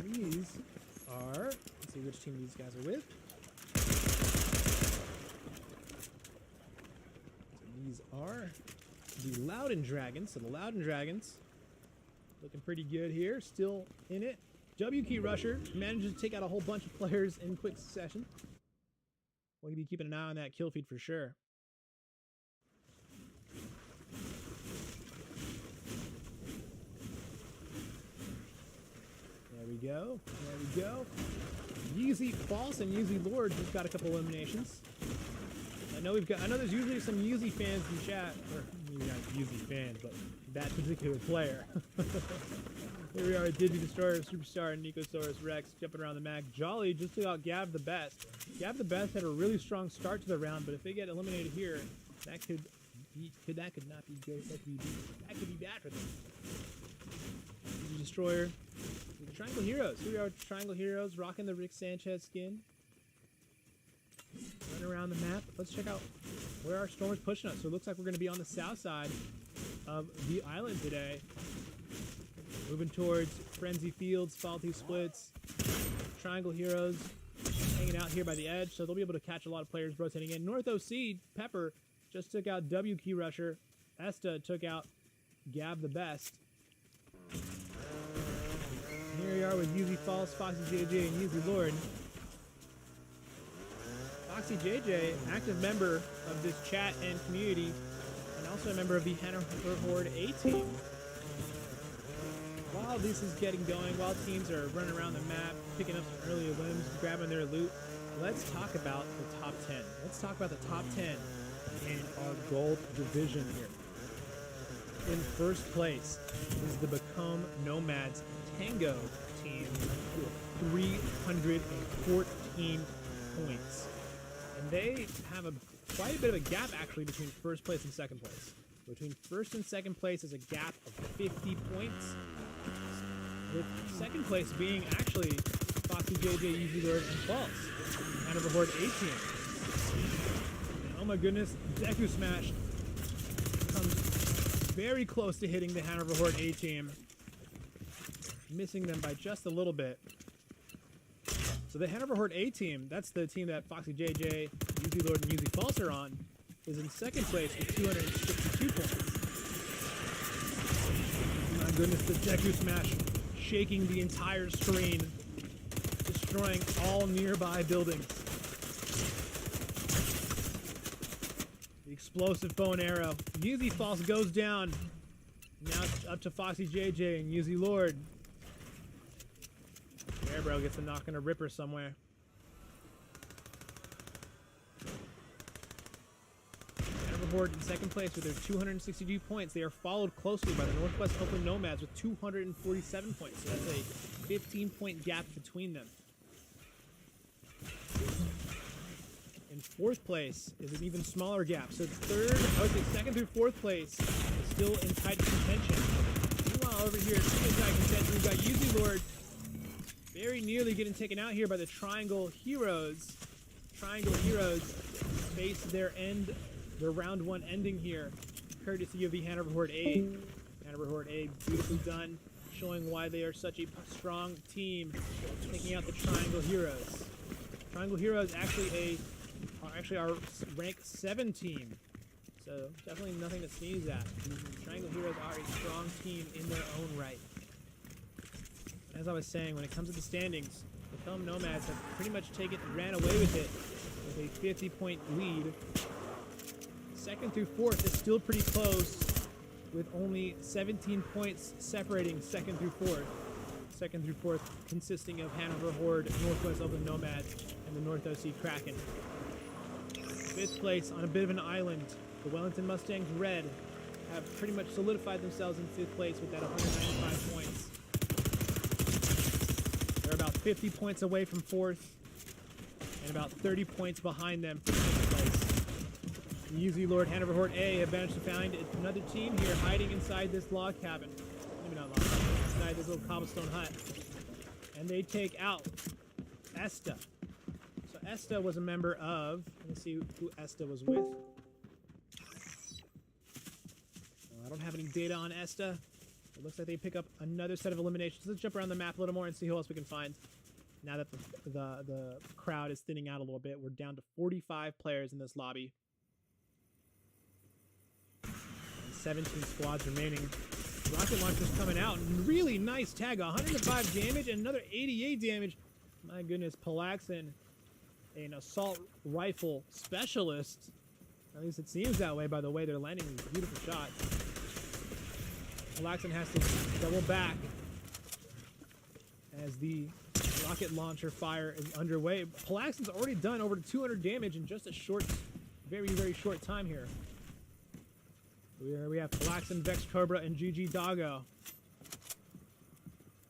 These are. Let's see which team these guys are with. These are the Loudon Dragons. So the Loudon Dragons looking pretty good here. Still in it. W Key Rusher manages to take out a whole bunch of players in quick succession. We'll be keeping an eye on that kill feed for sure. There we go. There we go. Yeezy False and Yeezy Lord just got a couple eliminations. I know there's usually some Yeezy fans in chat, or maybe not Yeezy fans, but that particular player. Here we are with Digi Destroyer, Superstar, and Nicosaurus Rex jumping around the map. Jolly just took out Gav the Best. Gav the Best had a really strong start to the round, but if they get eliminated here, that could not be good. That could be bad for them. Digi Destroyer, the Triangle Heroes. Here we are with Triangle Heroes, rocking the Rick Sanchez skin. Running around the map. Let's check out where our storm is pushing us. So it looks like we're going to be on the south side of the island today. Moving towards Frenzy Fields, Faulty Splits, Triangle Heroes hanging out here by the edge. So they'll be able to catch a lot of players rotating in. North OC, Pepper just took out W Key Rusher. Esta took out Gab the Best. Here we are with Yeezy False, Foxy JJ, and Yeezy Lord. Foxy JJ, active member of this chat and community, and also a member of the Hanover Horde A team. While this is getting going, while teams are running around the map, picking up some early limbs, grabbing their loot, let's talk about the top 10. Let's talk about the top 10 in our gold division here. In first place is the Become Nomads Tango team with 314 points. And they have quite a bit of a gap actually between first place and second place. Between first and second place is a gap of 50 points. With second place being actually Foxy JJ, Easy Lord, and False. Hanover Horde A team. And oh my goodness, Deku Smash comes very close to hitting the Hanover Horde A team. Missing them by just a little bit. So the Hanover Horde A team, that's the team that Foxy JJ, Easy Lord, and Easy False are on, is in second place with 262 points. My goodness, the Deku Smash shaking the entire screen, destroying all nearby buildings. The explosive bow and arrow. Easy False goes down. Now it's up to Foxy JJ and Easy Lord. Bro gets a knock and a ripper somewhere. Hanover Horde in second place with their 262 points. They are followed closely by the Northwest Oakland Nomads with 247 points. So that's a 15-point gap between them. In fourth place is an even smaller gap. So second through fourth place is still in tight contention. Meanwhile, over here, in tight contention, we've got Easy Lord very nearly getting taken out here by the Triangle Heroes. Triangle Heroes face their round one ending here, courtesy of the Hanover Horde A. Hanover Horde A, beautifully done, showing why they are such a strong team, taking out the Triangle Heroes. Triangle Heroes actually our rank 7 team, so definitely nothing to sneeze at. Triangle Heroes are a strong team in their own right. As I was saying, when it comes to the standings, the Become Nomads have pretty much ran away with it with a 50-point lead. Second through fourth is still pretty close, with only 17 points separating second through fourth. Second through fourth consisting of Hanover Horde, Northwest Oakland Nomads, and the North OC Kraken. Fifth place on a bit of an island, the Wellington Mustangs Red have pretty much solidified themselves in fifth place with that 195 points. They're about 50 points away from fourth, and about 30 points behind them for sixth place. The Easy Lord Hanover Horde A have managed to find another team here hiding inside this log cabin. Maybe not log cabin, inside this little cobblestone hut. And they take out Esta. So Esta was a member of, let's see who Esta was with. I don't have any data on Esta. It looks like they pick up another set of eliminations. Let's jump around the map a little more and see who else we can find. Now that the crowd is thinning out a little bit, we're down to 45 players in this lobby. And 17 squads remaining. Rocket launcher's coming out. Really nice tag. 105 damage and another 88 damage. My goodness, Palaxin, an assault rifle specialist. At least it seems that way by the way they're landing these beautiful shots. Palaxin has to double back as the rocket launcher fire is underway. Palaxin's already done over 200 damage in just a short, very, very short time here. We have Palaxin, Vex Cobra, and GG Doggo.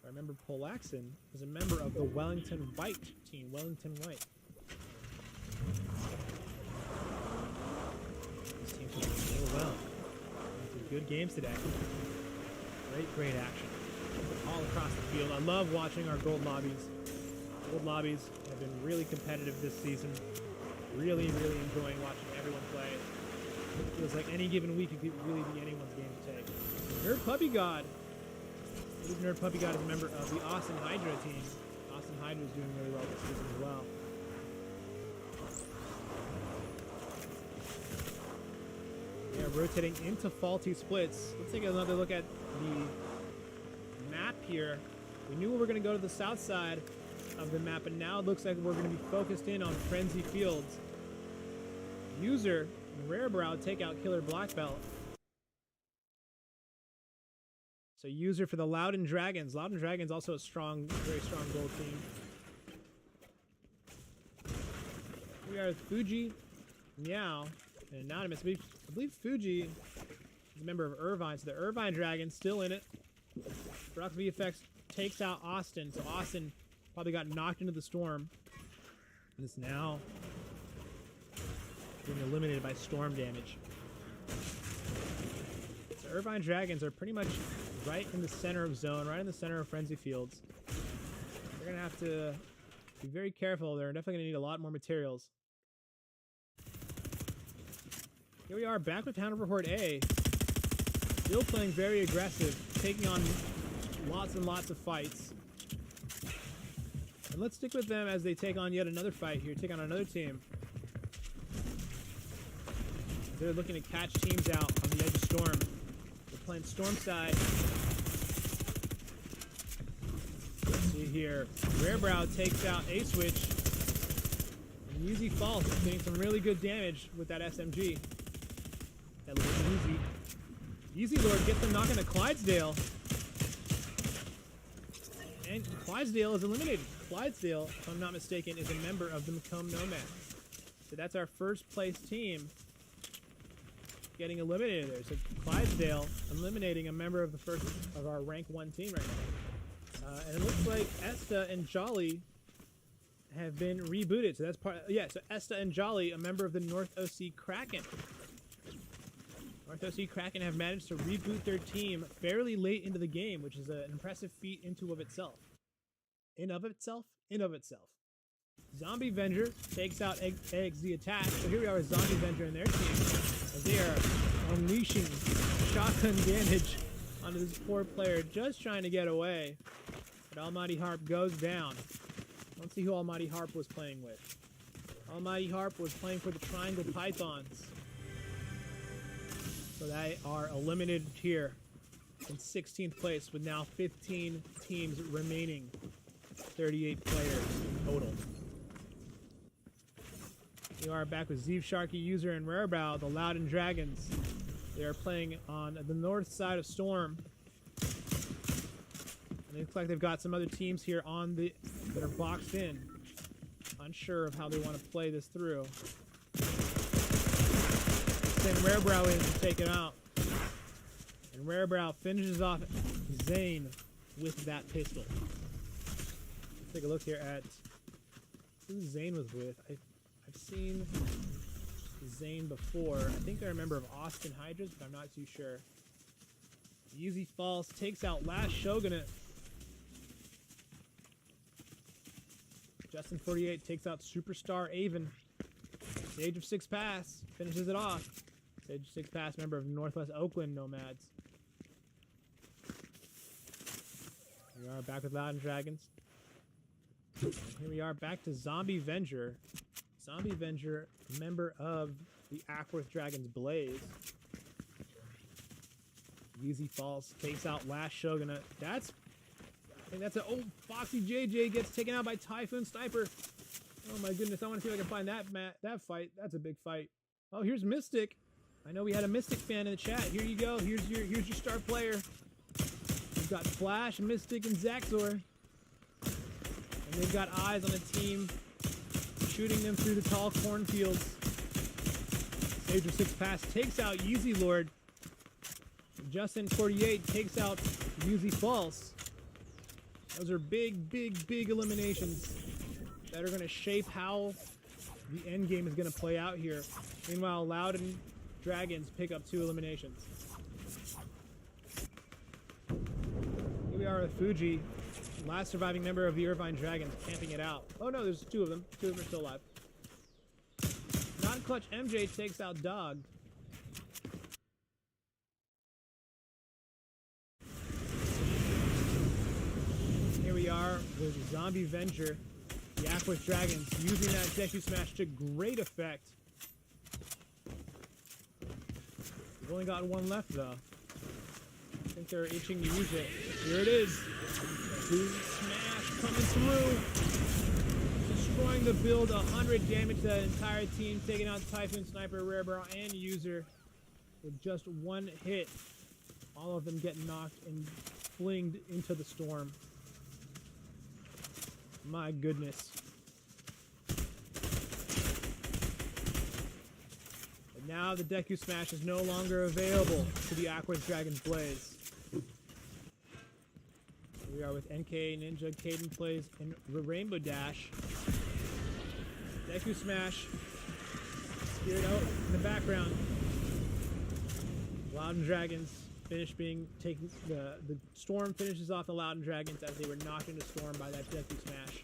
I remember Palaxin is a member of the Wellington White team. Wellington White. This team's doing so well. Some good games today. Great action all across the field. I love watching our gold lobbies. Gold lobbies have been really competitive this season. Really enjoying watching everyone play. It feels like any given week it could really be anyone's game to take. Nerd Puppy God. I believe Nerd Puppy God is a member of the Austin Hydra team. Austin Hydra is doing really well this season as well. Yeah, rotating into faulty splits. Let's take another look at the map here. We knew we were going to go to the south side of the map, and now it looks like we're going to be focused in on Frenzy Fields. User and Rarebrow take out Killer Black Belt. So User for the Loudon Dragons. Loudon Dragons also a strong, very strong gold team. We are with Fuji, Meow, and Anonymous. I believe Fuji is a member of Irvine, so the Irvine Dragon's still in it. Brock VFX takes out Austin, so Austin probably got knocked into the storm. And is now being eliminated by storm damage. So Irvine Dragons are pretty much right in the center of zone, right in the center of Frenzy Fields. They're going to have to be very careful. They're definitely going to need a lot more materials. Here we are back with Hanover Horde A. Still playing very aggressive, taking on lots and lots of fights. And let's stick with them as they take on yet another fight here, take on another team. They're looking to catch teams out on the edge of Storm. They're playing Storm side. Let's see here. Rarebrow takes out A-Switch. And Yeezy Falls is getting some really good damage with that SMG. That looks easy. Yeezy Lord gets the knock into Clydesdale. And Clydesdale is eliminated. Clydesdale, if I'm not mistaken, is a member of the Macomb Nomads. So that's our first place team getting eliminated there. So Clydesdale eliminating a member of our rank 1 team right now. And it looks like Esta and Jolly have been rebooted. So that's so Esta and Jolly, a member of the North OC Kraken. North OC Kraken have managed to reboot their team fairly late into the game, which is an impressive feat in of itself. In of itself? Zombie Avenger takes out Eggs the attack. So here we are with Zombie Avenger and their team as they are unleashing shotgun damage onto this poor player just trying to get away. But Almighty Harp goes down. Let's see who Almighty Harp was playing with. Almighty Harp was playing for the Triangle Pythons. So they are eliminated here in 16th place with now 15 teams remaining. 38 players total. We are back with Zeev Sharky User and Rarebrow, the Loudon Dragons. They are playing on the north side of Storm. And it looks like they've got some other teams here that are boxed in. Unsure of how they want to play this through. Send Rarebrow in to take it out. And Rarebrow finishes off Zane with that pistol. Let's take a look here at who Zane was with. I've seen Zane before. I think they're a member of Austin Hydras, but I'm not too sure. Yeezy Falls takes out Last Shogunate. Justin 48 takes out Superstar Avon. Sage of Six Pass finishes it off. Sage of Six Pass, member of Northwest Oakland Nomads. We are back with Loudon Dragons. And here we are back to Zombie Avenger. Zombie Avenger, member of the Ackworth Dragons Blaze. Yeezy Falls takes out Last Shogunate. I think that's an old Foxy JJ gets taken out by Typhoon Sniper. Oh my goodness, I want to see if I can find that fight. That's a big fight. Oh, here's Mystic. I know we had a Mystic fan in the chat. Here you go. Here's your star player. We've got Flash, Mystic, and Zaxor. And they've got eyes on a team shooting them through the tall cornfields. Sage of Six Pass takes out Yeezy Lord. Justin 48 takes out Yeezy False. Those are big, big, big eliminations that are going to shape how the end game is going to play out here. Meanwhile, Loudon Dragons pick up 2 eliminations. Here we are with Fuji, last surviving member of the Irvine Dragons, camping it out. Oh no, there's 2 of them. 2 of them are still alive. Non-clutch MJ takes out Dog. Here we are with Zombie Venture, the Ackworth Dragons, using that Deku Smash to great effect. We've only got 1 left though. I think they're itching to use it. Here it is. Deku Smash coming through. Destroying the build, 100 damage to that entire team, taking out Typhoon Sniper, Rarebrow, and User with just 1 hit. All of them getting knocked and flinged into the storm. My goodness. Now the Deku Smash is no longer available to the Aqua's Dragon's Blaze. Here we are with NK Ninja. Caden plays in Rainbow Dash. Deku Smash. Steered out in the background. Loudon Dragons finish being taken. The Storm finishes off the Loudon Dragons as they were knocked into Storm by that Deku Smash.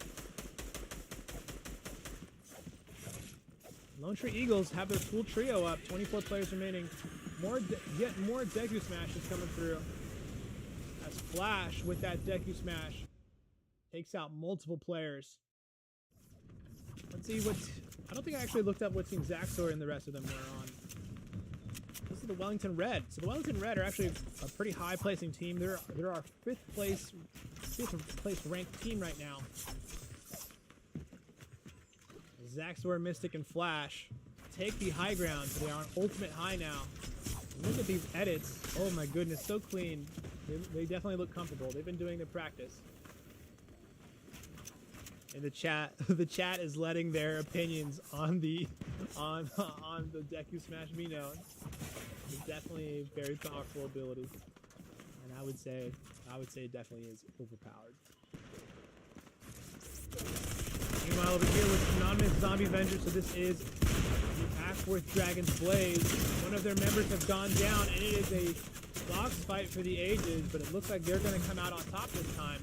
Lone Tree Eagles have their full trio up. 24 players remaining. Yet more Deku Smashes coming through. As Flash with that Deku Smash takes out multiple players. Let's see what. I don't think I actually looked up what team Zaxor and the rest of them were on. This is the Wellington Red. So the Wellington Red are actually a pretty high placing team. They're our fifth place ranked team right now. Zaxor, Mystic, and Flash take the high ground. They are on ultimate high now. Look at these edits. Oh my goodness, so clean. They definitely look comfortable. They've been doing their practice. In the chat, the chat is letting their opinions on the Deku Smash Mino. It's definitely a very powerful ability, and I would say it definitely is overpowered. Meanwhile, over here with Anonymous Zombie Avenger, so this is the Ashworth Dragon's Blaze. One of their members have gone down, and it is a box fight for the ages, but it looks like they're going to come out on top this time.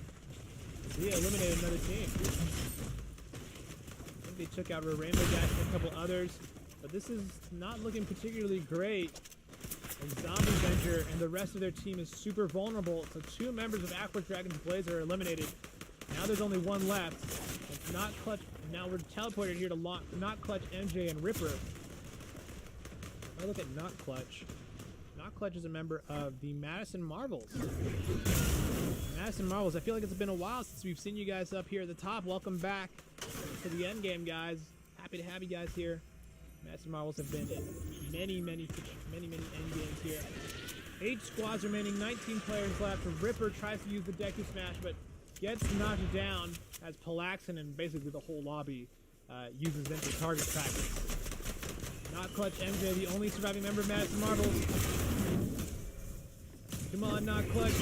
They eliminated another team. I think they took out Rainbow Dash and a couple others, but this is not looking particularly great. And Zombie Avenger and the rest of their team is super vulnerable, so 2 members of Ashworth Dragon's Blaze are eliminated. Now there's only 1 left. It's Not Clutch. Now we're teleported here to Not Clutch, MJ, and Ripper. I look at Not Clutch. Not Clutch is a member of the Madison Marvels. Madison Marvels, I feel like it's been a while since we've seen you guys up here at the top. Welcome back to the end game, guys. Happy to have you guys here. Madison Marvels have been in many end games here. 8 squads remaining, 19 players left. Ripper tries to use the Deku Smash, but gets knocked down as Palaxin and basically the whole lobby uses them for target practice. Not Clutch MJ, the only surviving member of Madison Marvels. Come on, Not Clutch.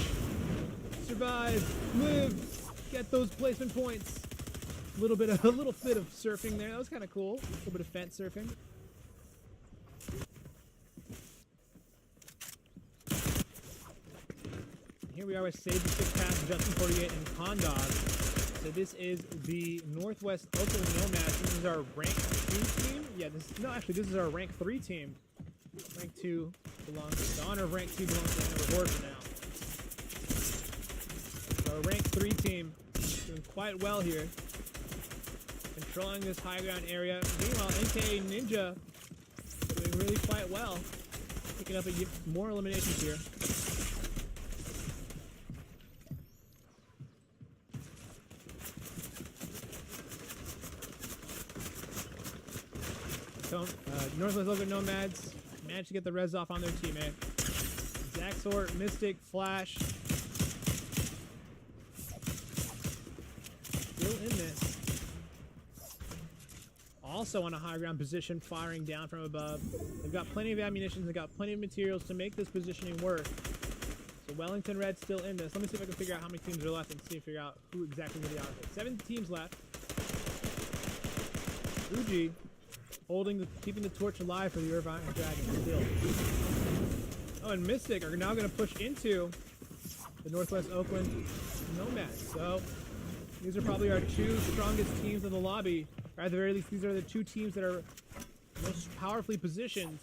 Survive, live, get those placement points. A little bit of surfing there. That was kind of cool. A little bit of fence surfing. Here we are with Save the Six Pass, Justin 48, and Condog. So this is the Northwest Oakland Nomads. This is our rank 2 team. Yeah, this is our rank 3 team. Rank 2 belongs. The honor of rank 2 belongs to the Horde for now. So our rank 3 team doing quite well here, controlling this high ground area. Meanwhile, NK Ninja doing really quite well, picking up more eliminations here. Northwest Oakland Nomads managed to get the res off on their teammate. Zaxor, Mystic, Flash. Still in this. Also on a high ground position, firing down from above. They've got plenty of ammunition, they've got plenty of materials to make this positioning work. So Wellington Red's still in this. Let me see if I can figure out how many teams are left and figure out who exactly they are. 7 teams left. Fuji keeping the torch alive for the Irvine Dragons still. Oh, and Mystic are now going to push into the Northwest Oakland Nomads. So these are probably our 2 strongest teams in the lobby. Or at the very least, these are the 2 teams that are most powerfully positioned.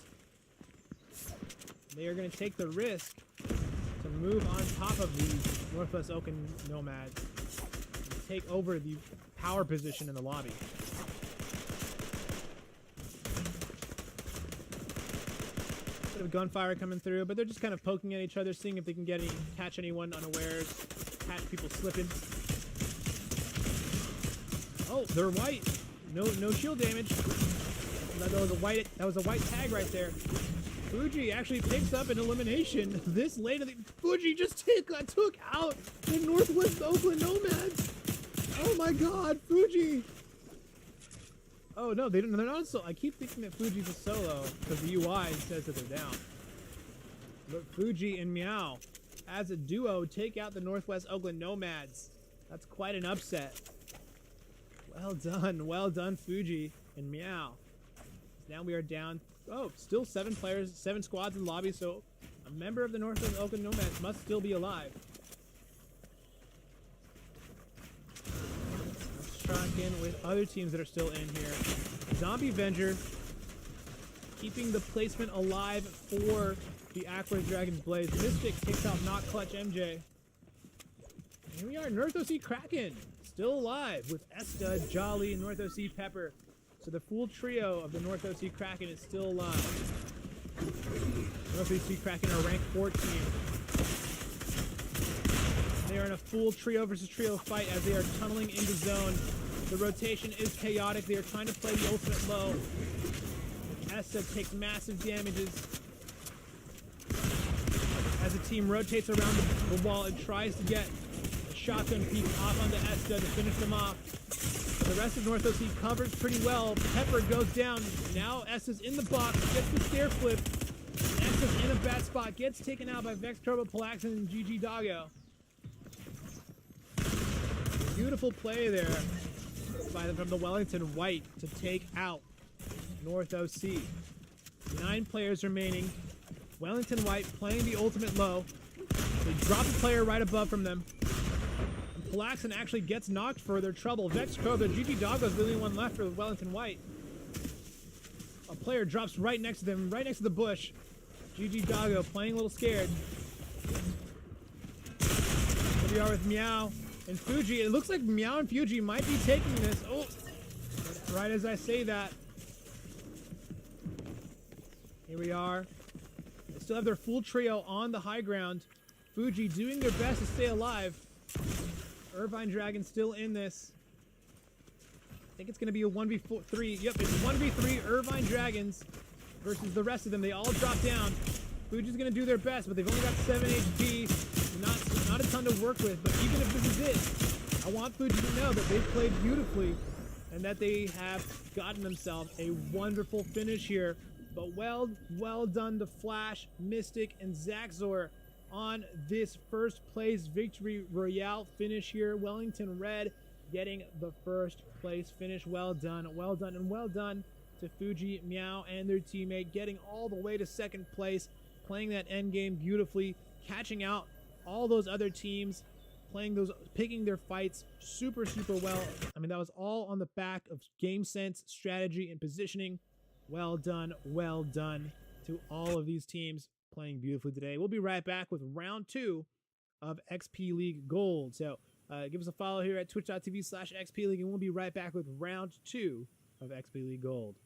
They are going to take the risk to move on top of the Northwest Oakland Nomads and take over the power position in the lobby. Of gunfire coming through, but they're just kind of poking at each other, seeing if they can catch anyone unawares, catch people slipping. Oh, they're white. No shield damage. That was a white tag right there. Fuji actually picks up an elimination this late. Fuji just took out the Northwest Oakland Nomads. Oh my God, Fuji! Oh no, they're not so. I keep thinking that Fuji's a solo because the UI says that they're down. But Fuji and Meow, as a duo, take out the Northwest Oakland Nomads. That's quite an upset. Well done, Fuji and Meow. Now we are down. Oh, still 7 players, 7 squads in lobby. So a member of the Northwest Oakland Nomads must still be alive. Let's track in with other teams that are still in here. Zombie Avenger keeping the placement alive for the Aqua Dragon's Blaze. Mystic takes out Not Clutch MJ. Here we are, North OC Kraken, still alive with Esta, Jolly, and North OC Pepper. So the full trio of the North OC Kraken is still alive. North OC Kraken are ranked 14. They are in a full trio versus trio fight as they are tunneling into zone. The rotation is chaotic. They are trying to play the ultimate low. Esta takes massive damages as the team rotates around the wall and tries to get a shotgun peek off onto Esta to finish them off. But the rest of North OC covers pretty well. Pepper goes down. Now Esta's in the box, gets the stair flip. Esta's in a bad spot, gets taken out by Vex Turbo, Palaxin, and GG Doggo. Beautiful play there from the Wellington White to take out North OC. 9 players remaining. Wellington White playing the ultimate low. They drop a player right above from them. And Palaxin actually gets knocked for their trouble. Vex Cobra, GG Doggo's the only one left for Wellington White. A player drops right next to them, right next to the bush. GG Doggo playing a little scared. Here we are with Meow and Fuji. It looks like Meow and Fuji might be taking this. Oh, right as I say that. Here we are. They still have their full trio on the high ground. Fuji doing their best to stay alive. Irvine Dragon still in this. I think it's going to be a 1v3. Yep, it's 1v3 Irvine Dragons versus the rest of them. They all drop down. Fuji's going to do their best, but they've only got 7 HP. Not a ton to work with, but even if this is it, I want Fuji to know that they've played beautifully and that they have gotten themselves a wonderful finish here. But well done to Flash, Mystic, and Zaxor on this first place victory royale finish here. Wellington Red getting the first place finish. Well done, and well done to Fuji, Meow, and their teammate getting all the way to second place, playing that end game beautifully, catching out all those other teams, picking their fights super well. I mean, that was all on the back of game sense, strategy, and positioning. Well done to all of these teams playing beautifully today. We'll be right back with round 2 of XP League Gold. So give us a follow here at twitch.tv/XP League, and we'll be right back with round 2 of XP League Gold.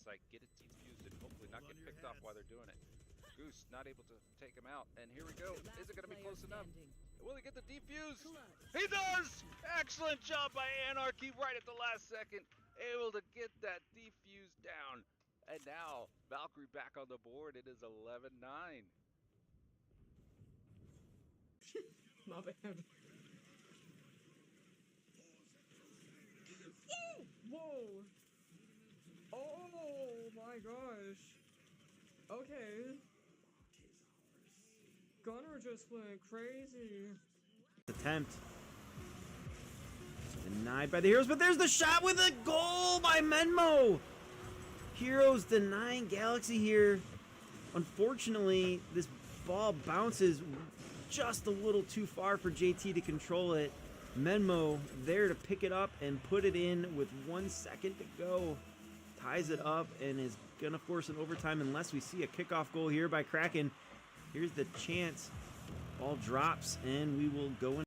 site, get it defused, and hopefully not get picked off while they're doing it. Goose not able to take him out, and here we go. Is it going to be close enough? Will he get the defuse? He does! Excellent job by Anarchy right at the last second. Able to get that defuse down. And now, Valkyrie back on the board. It is 11-9. My bad. Whoa! Oh my gosh. Okay. Gunner just went crazy. Attempt. Denied by the Heroes, but there's the shot with a goal by Menmo. Heroes denying Galaxy here. Unfortunately, this ball bounces just a little too far for JT to control it. Menmo there to pick it up and put it in with 1 second to go. Ties it up and is going to force an overtime unless we see a kickoff goal here by Kraken. Here's the chance. Ball drops and we will go in.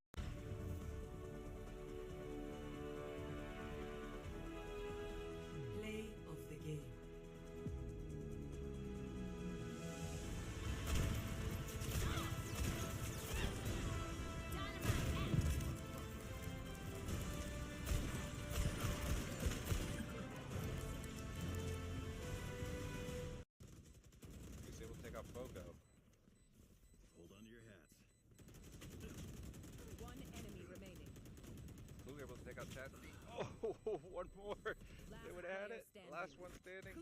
Play of the game. He's able to take out Fogo. Hold on to your hats. One enemy remaining. Who able to take out Chastity? Oh, one more. They would have had it. Last one standing.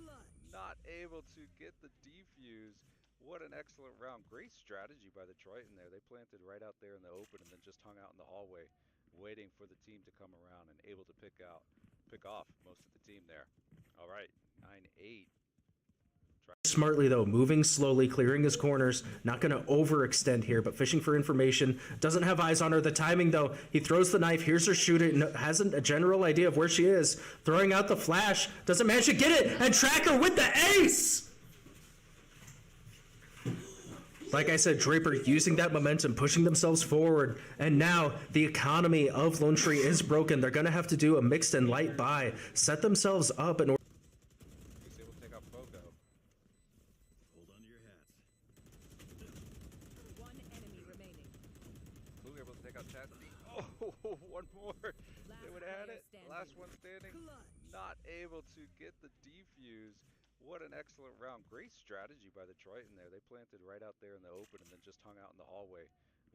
Not able to get the defuse. What an excellent round. Great strategy by the Triton there. They planted right out there in the open and then just hung out in the hallway, waiting for the team to come around and able to pick off most of the team there. All right, 9-8. Smartly though, moving slowly, clearing his corners, not going to overextend here, but fishing for information. Doesn't have eyes on her. The timing though, he throws the knife, hears her shoot it, hasn't a general idea of where she is. Throwing out the flash, doesn't manage to get it, and Tracker with the ace! Like I said, Draper using that momentum, pushing themselves forward, and now the economy of Lone Tree is broken. They're going to have to do a mixed and light buy, set themselves up in order. He's able to take out Fogo. Hold on to your hats. One enemy remaining. Who able to take out Chastity? Oh, one more. They would have had it. Last one standing. Not able to get the defuse. What an excellent round. Great strategy by the Triton there. They planted right out there in the open and then just hung out in the hallway,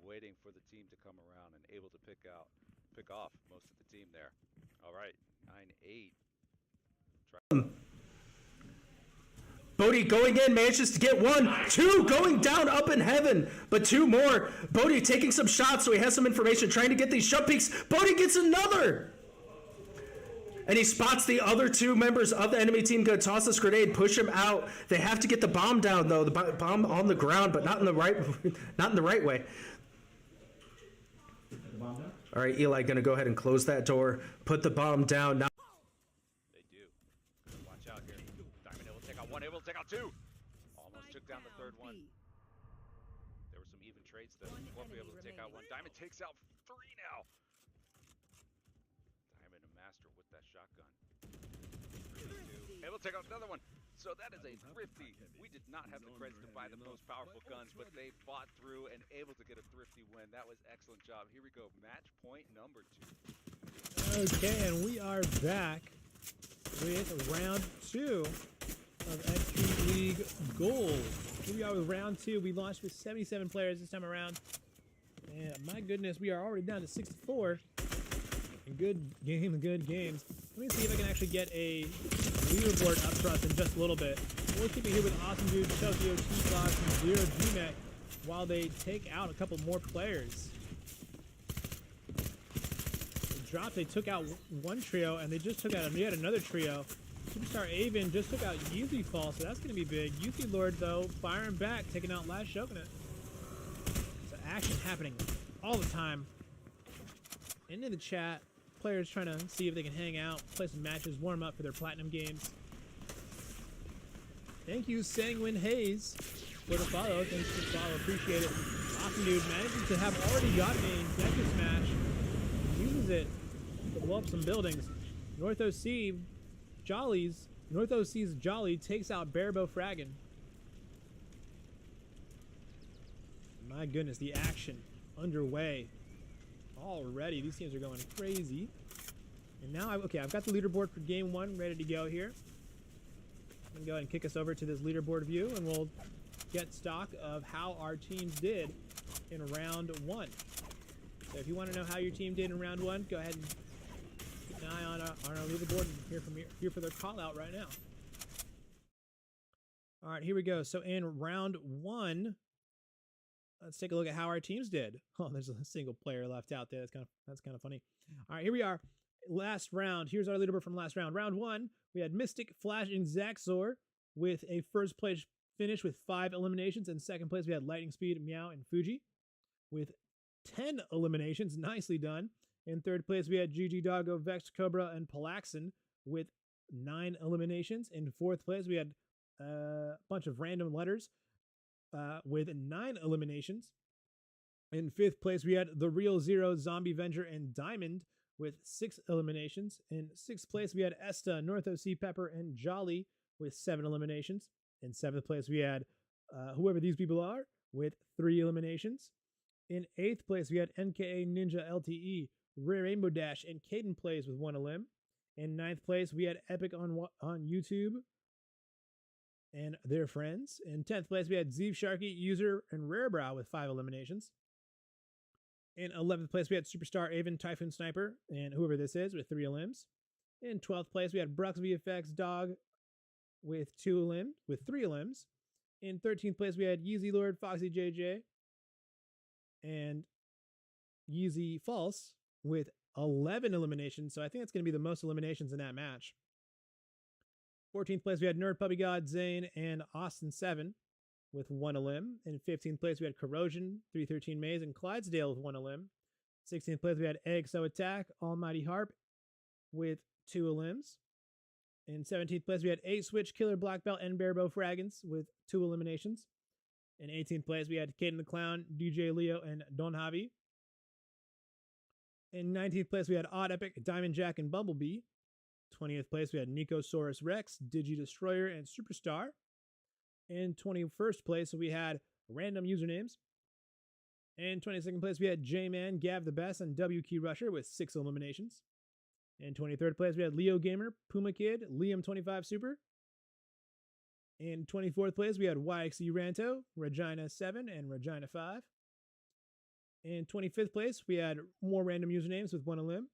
waiting for the team to come around and able to pick off most of the team there. All right, 9-8. Bodhi going in, manages to get 1, 2, going down up in heaven, but 2 more. Bodhi taking some shots, so he has some information, trying to get these shot peaks. Bodhi gets another! And he spots the other 2 members of the enemy team. Gonna toss this grenade, push him out. They have to get the bomb down though. The bomb on the ground, but not in the right way. All right, Eli gonna go ahead and close that door, put the bomb down. Now They do. Watch out here. Diamond able to take out 1, able to take out 2. Almost took down the third one. There were some even trades though. Won't be able to take out 1. Diamond takes out 3 now. Diamond a master with that shotgun. 3-2. Able to take out another one. So that is a thrifty. We did not have the credits to buy the most powerful guns, but they fought through and able to get a thrifty win. That was excellent job. Here we go. Match point number 2. Okay, and we are back with round 2 of XP League Gold. Here we are with round 2. We launched with 77 players this time around. And my goodness, we are already down to 64. And good games. Let me see if I can actually get a leaderboard up for us in just a little bit. We'll keep it here with Awesome Dude, Tokyo, T-Fox, and Zero GMEC while they take out a couple more players. They took out 1 trio, and they just took out yet another trio. Superstar Avon just took out Yuzi Fall, so that's going to be big. Yuzi Lord, though, firing back, taking out Last Shogunate. So action happening all the time. Into the chat, players trying to see if they can hang out, play some matches, warm up for their platinum games. Thank you, Sanguine Hayes, for the follow. Thanks for the follow, appreciate it. Awesome Dude manages to have already gotten a Deku Smash. Uses it to blow up some buildings. North OC, Jollies North OC's Jolly takes out Barebow Fraggin. My goodness, the action underway already. These teams are going crazy. And now, I've got the leaderboard for game 1 ready to go here. I'm going to go ahead and kick us over to this leaderboard view, and we'll get stock of how our teams did in round 1. So if you want to know how your team did in round 1, go ahead and keep an eye on our leaderboard and hear for their call out right now. All right, here we go. So in round 1, let's take a look at how our teams did. Oh, there's a single player left out there. That's kind of funny. All right, here we are. Last round. Here's our leaderboard from last round. Round 1, we had Mystic, Flash, and Zaxor with a first place finish with 5 eliminations. In second place, we had Lightning Speed, Meow, and Fuji with 10 eliminations. Nicely done. In third place, we had GG Doggo, Vex, Cobra, and Palaxin with 9 eliminations. In fourth place, we had a bunch of random letters with 9 eliminations. In fifth place, we had The Real Zero, Zombie Venger, and Diamond with 6 eliminations. In sixth place, we had Esta, North OC, Pepper, and Jolly with 7 eliminations. In seventh place, we had whoever these people are with 3 eliminations. In eighth place, we had NKA, Ninja, LTE, Rare Rainbow Dash, and Caden Plays with 1 elim. In ninth place, we had Epic on YouTube and their friends. In 10th place, we had Zeev Sharky, User, and Rarebrow with 5 eliminations. In 11th place, we had Superstar, Avon, Typhoon Sniper, and whoever this is with 3 elims. In 12th place, we had Brux VFX, Dog with 3 elims. In 13th place, we had Yeezy Lord, Foxy JJ, and Yeezy False with 11 eliminations. So I think that's going to be the most eliminations in that match. 14th place, we had Nerd Puppy God, Zane, and Austin7 with 1 elim. In 15th place, we had Corrosion, 313 Maze, and Clydesdale with 1 elim. 16th place, we had EXO Attack, Almighty Harp with 2 elims. In 17th place, we had 8 Switch, Killer Black Belt, and Barebow Fraggins with 2 eliminations. In 18th place, we had Caden the Clown, DJ Leo, and Don Javi. In 19th place, we had Odd Epic, Diamond Jack, and Bumblebee. 20th place, we had Nicosaurus Rex, Digi Destroyer, and Superstar. In 21st place, we had random usernames. In 22nd place, we had J-Man, Gav the Best, and W Key Rusher with 6 eliminations. In 23rd place, we had Leo Gamer, Puma Kid, Liam25 Super. In 24th place, we had YXE Ranto, Regina7, and Regina5. In 25th place, we had more random usernames with 1 elim.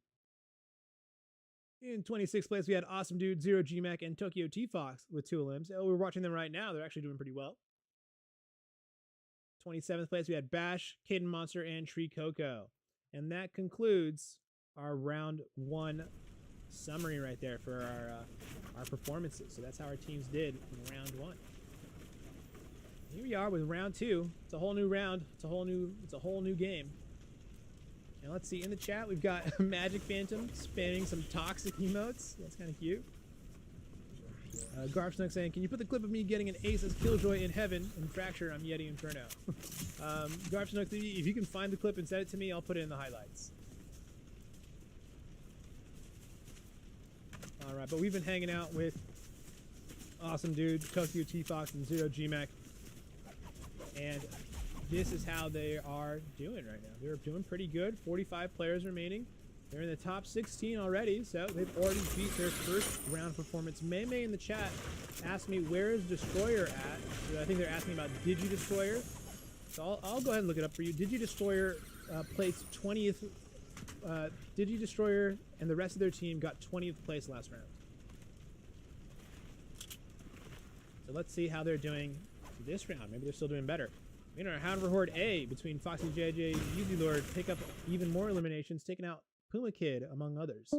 In 26th place, we had Awesome Dude, Zero GMAC, and Tokyo T-Fox with 2 elims. Oh, we're watching them right now. They're actually doing pretty well. 27th place, we had Bash, Caden Monster, and Tree Coco. And that concludes our round 1 summary right there for our performances. So that's how our teams did in round 1. Here we are with round 2. It's a whole new round. It's a whole new game. And let's see, in the chat, we've got Magic Phantom spamming some toxic emotes. That's kind of cute. Garf Snook saying, can you put the clip of me getting an ace as Killjoy in Heaven and Fracture on Yeti Inferno? Garf Snook, if you can find the clip and send it to me, I'll put it in the highlights. Alright, but we've been hanging out with Awesome Dude, Tokyo T-Fox, and Zero GMAC. And this is how they are doing right now. They're doing pretty good. 45 players remaining. They're in the top 16 already, so they've already beat their first round performance. May in the chat asked me, where is Destroyer at? So I think they're asking about Digi Destroyer. So I'll go ahead and look it up for you. Digi Destroyer placed 20th. Digi Destroyer and the rest of their team got 20th place last round. So let's see how they're doing this round. Maybe they're still doing better. In our Hound Horde A between Foxy JJ and Yeezy Lord pick up even more eliminations, taking out Puma Kid, among others.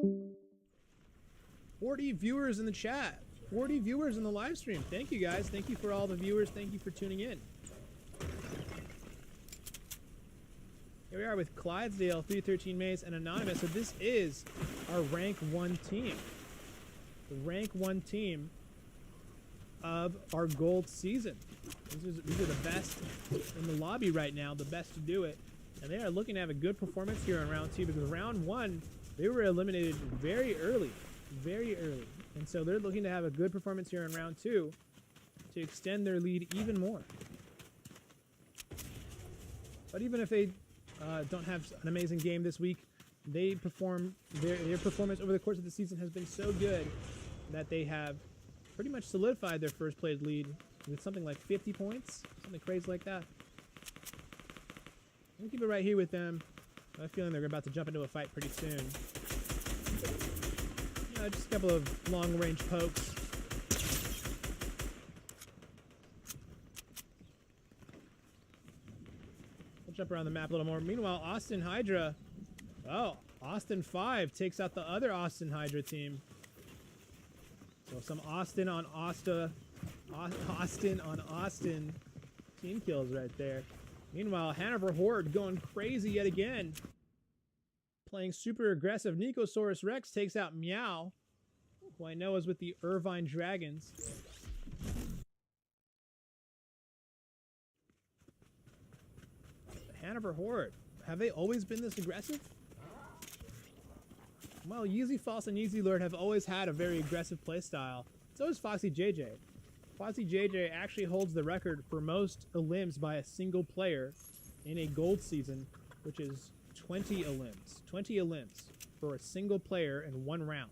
40 viewers in the chat. 40 viewers in the live stream. Thank you, guys. Thank you for all the viewers. Thank you for tuning in. Here we are with Clydesdale, 313 Maze, and Anonymous. So this is our rank 1 team. The rank 1 team of our gold season. These are the best in the lobby right now, the best to do it. And they are looking to have a good performance here in round 2 because round 1, they were eliminated very early. very early. And so they're looking to have a good performance here in round 2 to extend their lead even more. But even if they don't have an amazing game this week, they perform their performance over the course of the season has been so good that they have pretty much solidified their first place lead with something like 50 points, something crazy like that. I'm gonna keep it right here with them. I have a feeling they're about to jump into a fight pretty soon. Just a couple of long-range pokes. We'll jump around the map a little more. Meanwhile, Austin Hydra. Oh, Austin 5 takes out the other Austin Hydra team. So some Austin on Austin on Austin team kills right there. Meanwhile, Hanover Horde going crazy yet again. Playing super aggressive. Nicosaurus Rex takes out Meow, who I know is with the Irvine Dragons. The Hanover Horde. Have they always been this aggressive? Well, Yeezy False and Yeezy Lord have always had a very aggressive playstyle. So is Foxy JJ. Foxy JJ actually holds the record for most elims by a single player in a gold season, which is 20 elims. 20 elims for a single player in one round.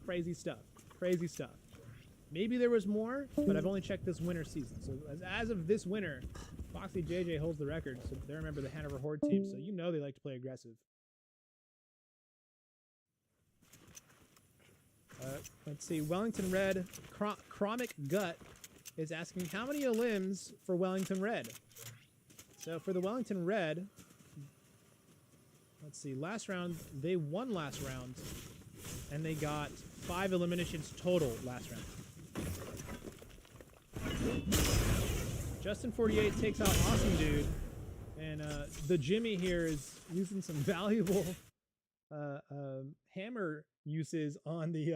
Crazy stuff. Crazy stuff. Maybe there was more, but I've only checked this winter season. So as of this winter, Foxy JJ holds the record. So they remember the Hanover Horde team, so you know they like to play aggressive. Let's see. Wellington Red, Chromic Gut is asking how many elims for Wellington Red. So for the Wellington Red, let's see. Last round, they won last round, and they got 5 eliminations total last round. Justin48 takes out Awesome Dude, and the Jimmy here is using some valuable hammer uses on the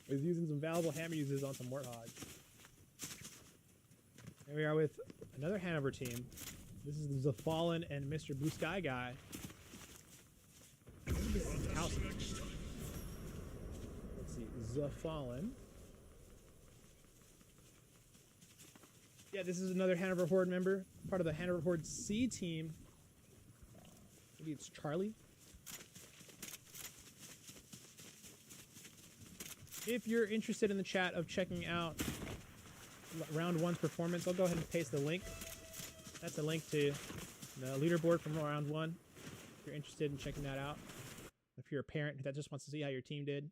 is using some valuable hammer uses on some warthogs. Here we are with another Hanover team. This is the Fallen and Mr. Blue Sky Guy. This is house. Let's see, the Fallen. Yeah, this is another Hanover Horde member, part of the Hanover Horde C team. Maybe it's Charlie. If you're interested in the chat of checking out round 1's performance, I'll go ahead and paste the link. That's a link to the leaderboard from round 1. If you're interested in checking that out. If you're a parent that just wants to see how your team did.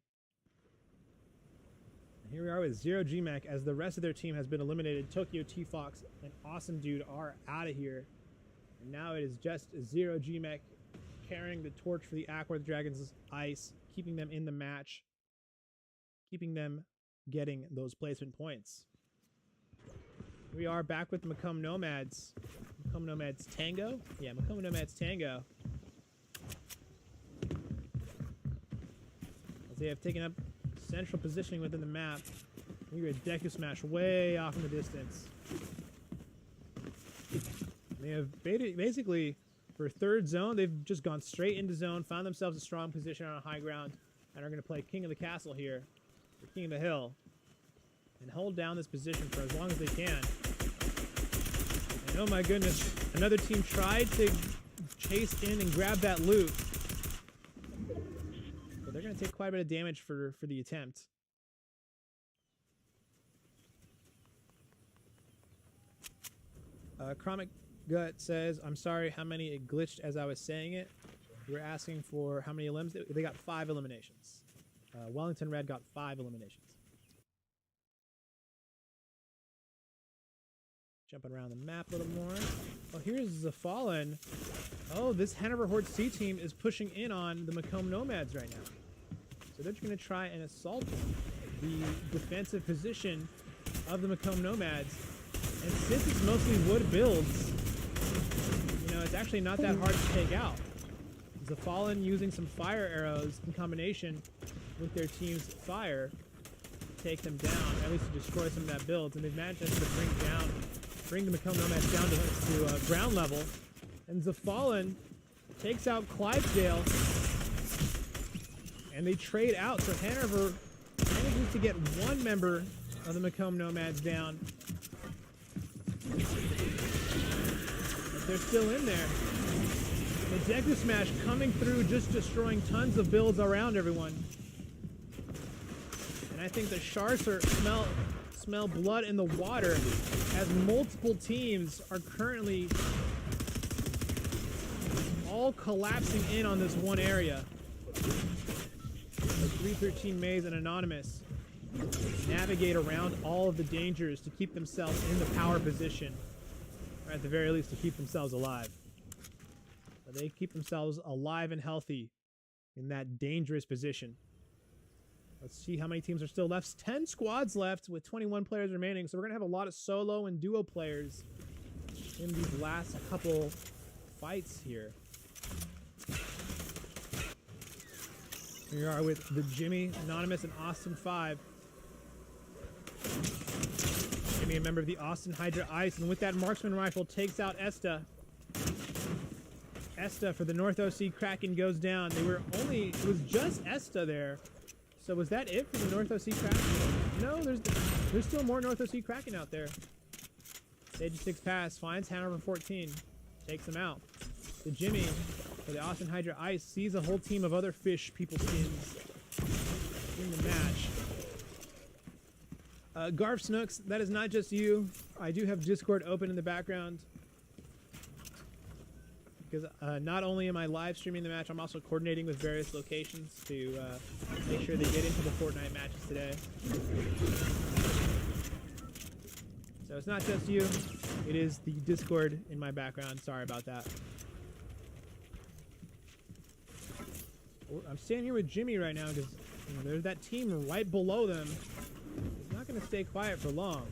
And here we are with Zero GMAC as the rest of their team has been eliminated. Tokyo T-Fox and Awesome Dude are out of here. And now it is just Zero GMAC carrying the torch for the Aqua Dragons Ice, keeping them in the match. Keeping them getting those placement points. We are back with Macomb Nomads. Macomb Nomads Tango? Yeah, Macomb Nomads Tango. As they have taken up central positioning within the map. We get a Deku Smash way off in the distance. They have basically, for third zone, they've just gone straight into zone, found themselves a strong position on a high ground, and are going to play King of the Castle here. King of the Hill, and hold down this position for as long as they can. And oh my goodness, another team tried to chase in and grab that loot, but they're going to take quite a bit of damage for the attempt. Chromic Gut says, I'm sorry how many it glitched as I was saying it. We're asking for how many elims. They got 5 eliminations. Wellington Red got 5 eliminations. Jumping around the map a little more. Oh, here's the Fallen. Oh, this Hanover Horde C team is pushing in on the Macomb Nomads right now. So they're going to try and assault the defensive position of the Macomb Nomads. And since it's mostly wood builds, you know, it's actually not that hard to take out. The Fallen using some fire arrows in combination with their team's fire to take them down, at least to destroy some of that build. And they've managed to bring the Macomb Nomads down to ground level. And the Fallen takes out Clydesdale. and they trade out. So Hanover manages to get one member of the Macomb Nomads down. But they're still in there. The Deku Smash coming through, just destroying tons of builds around everyone. And I think the Sharks smell blood in the water as multiple teams are currently all collapsing in on this one area. The 313 Maze and Anonymous navigate around all of the dangers to keep themselves in the power position, or at the very least to keep themselves alive. So they keep themselves alive and healthy in that dangerous position. Let's see how many teams are still left. 10 squads left with 21 players remaining, so we're going to have a lot of solo and duo players in these last couple fights here. Here we are with the Jimmy, Anonymous, and Austin 5. Jimmy, a member of the Austin Hydra Ice, and with that marksman rifle, takes out Esta. Esta for the North OC Kraken goes down. It was just Esta there. So was that it for the North OC Kraken? No, there's still more North OC Kraken out there. Stage 6 pass, finds Hanover 14, takes him out. The Jimmy for the Austin Hydra Ice sees a whole team of other fish people skins in the match. Garf Snooks, that is not just you. I do have Discord open in the background. Because not only am I live streaming the match, I'm also coordinating with various locations to make sure they get into the Fortnite matches today. So it's not just you, it is the Discord in my background. Sorry about that. I'm standing here with Jimmy right now because there's that team right below them. He's not going to stay quiet for long.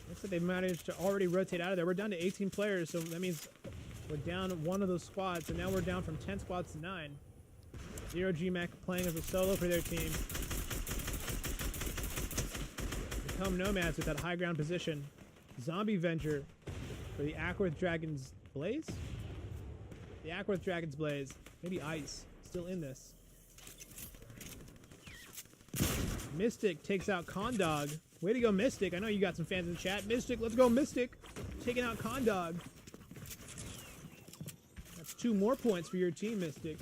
Looks like they've managed to already rotate out of there. We're down to 18 players, so that means we're down one of those squads, and now we're down from 10 squads to 9. Zero G-Mac playing as a solo for their team. Become Nomads with that high ground position. Zombie Venture for the Ackworth Dragons Blaze? The Ackworth Dragons Blaze. Maybe Ice. Still in this. Mystic takes out Condog. Way to go, Mystic. I know you got some fans in the chat. Mystic, let's go, Mystic. Taking out Condog. That's 2 more points for your team, Mystic.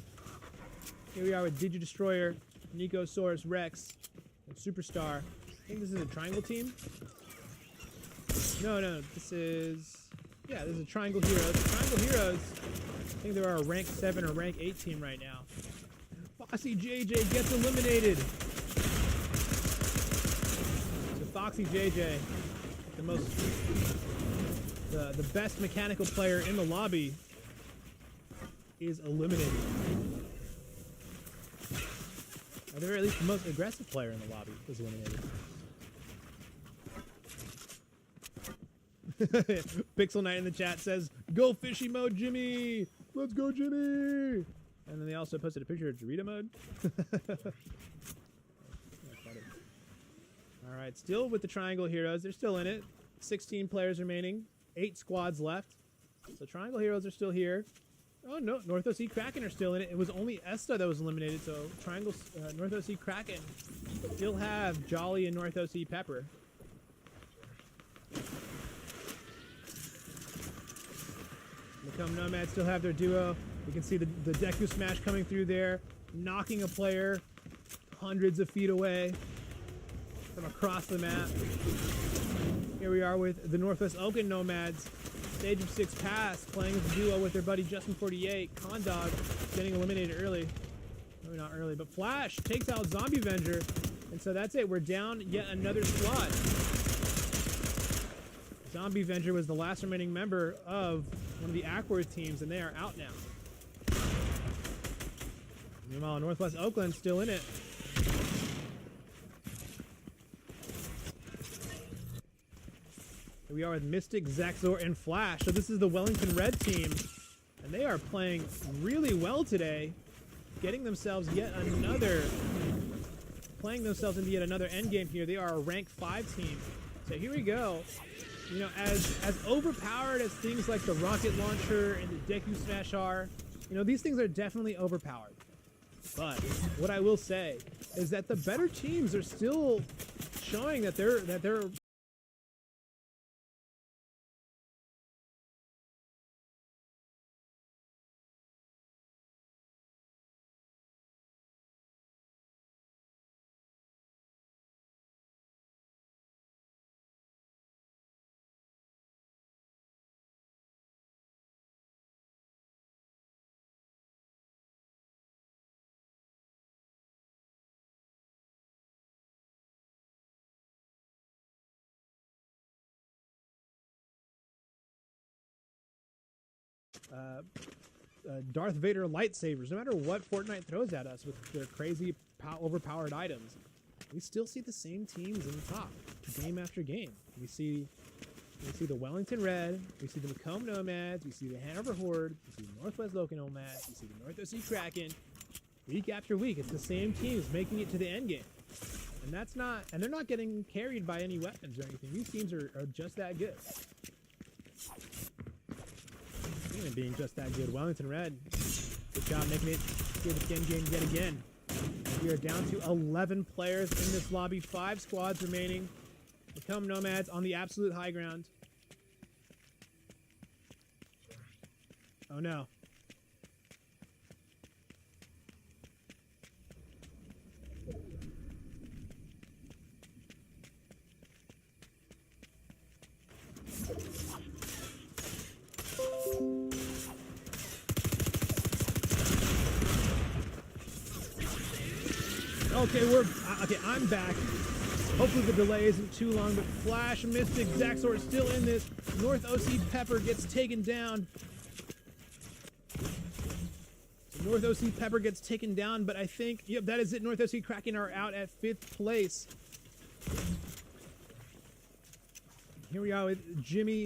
Here we are with Digidestroyer, Nicosaurus Rex, and Superstar. I think this is a triangle team. No, this is... Yeah, this is a Triangle Heroes. Triangle Heroes, I think they're a rank 7 or rank 8 team right now. Foxy JJ gets eliminated. So Foxy JJ, the best mechanical player in the lobby, is eliminated. At the very least, the most aggressive player in the lobby is eliminated. Pixel Knight in the chat says, "Go fishy mode, Jimmy! Let's go, Jimmy!" And then they also posted a picture of Dorito mode. All right, still with the Triangle Heroes. They're still in it. 16 players remaining. 8 squads left. So Triangle Heroes are still here. Oh no, North OC Kraken are still in it. It was only Esta that was eliminated, so North OC Kraken still have Jolly and North OC Pepper. Become Nomads still have their duo. You can see the Deku Smash coming through there, knocking a player hundreds of feet away from across the map. Here we are with the Northwest Oaken Nomads. Stage of 6 pass, playing as a duo with their buddy Justin48. Condog getting eliminated early. Maybe not early, but Flash takes out Zombie Venger. And so that's it. We're down yet another squad. Zombie Venger was the last remaining member of one of the Ackworth teams, and they are out now. Meanwhile, Northwest Oakland still in it. Here we are with Mystic, Zaxor, and Flash. So this is the Wellington Red team, and they are playing really well today, playing themselves into yet another endgame here. They are a rank 5 team. So here we go. You know, as overpowered as things like the rocket launcher and the Deku Smash are, You know, these things are definitely overpowered. But what I will say is that the better teams are still showing that they're Darth Vader lightsabers. No matter what Fortnite throws at us with their crazy overpowered items, we still see the same teams in the top game after game. We see the Wellington Red, we see the Macomb Nomads, we see the Hanover Horde, we see the Northwest Local Nomads, we see the North OC Kraken. Week after week, it's the same teams making it to the end game. And they're not getting carried by any weapons or anything. These teams are just that good. Speaking of being just that good, Wellington Red, good job making it to the end game yet again. We are down to 11 players in this lobby, 5 squads remaining. Become Nomads on the absolute high ground. Oh no. Okay, I'm back. Hopefully the delay isn't too long, but Flash, Mystic, Zaxor still in this. North OC Pepper gets taken down. So North OC Pepper gets taken down, but I think, yep, that is it. North OC Kraken are out at 5th place. Here we are with Jimmy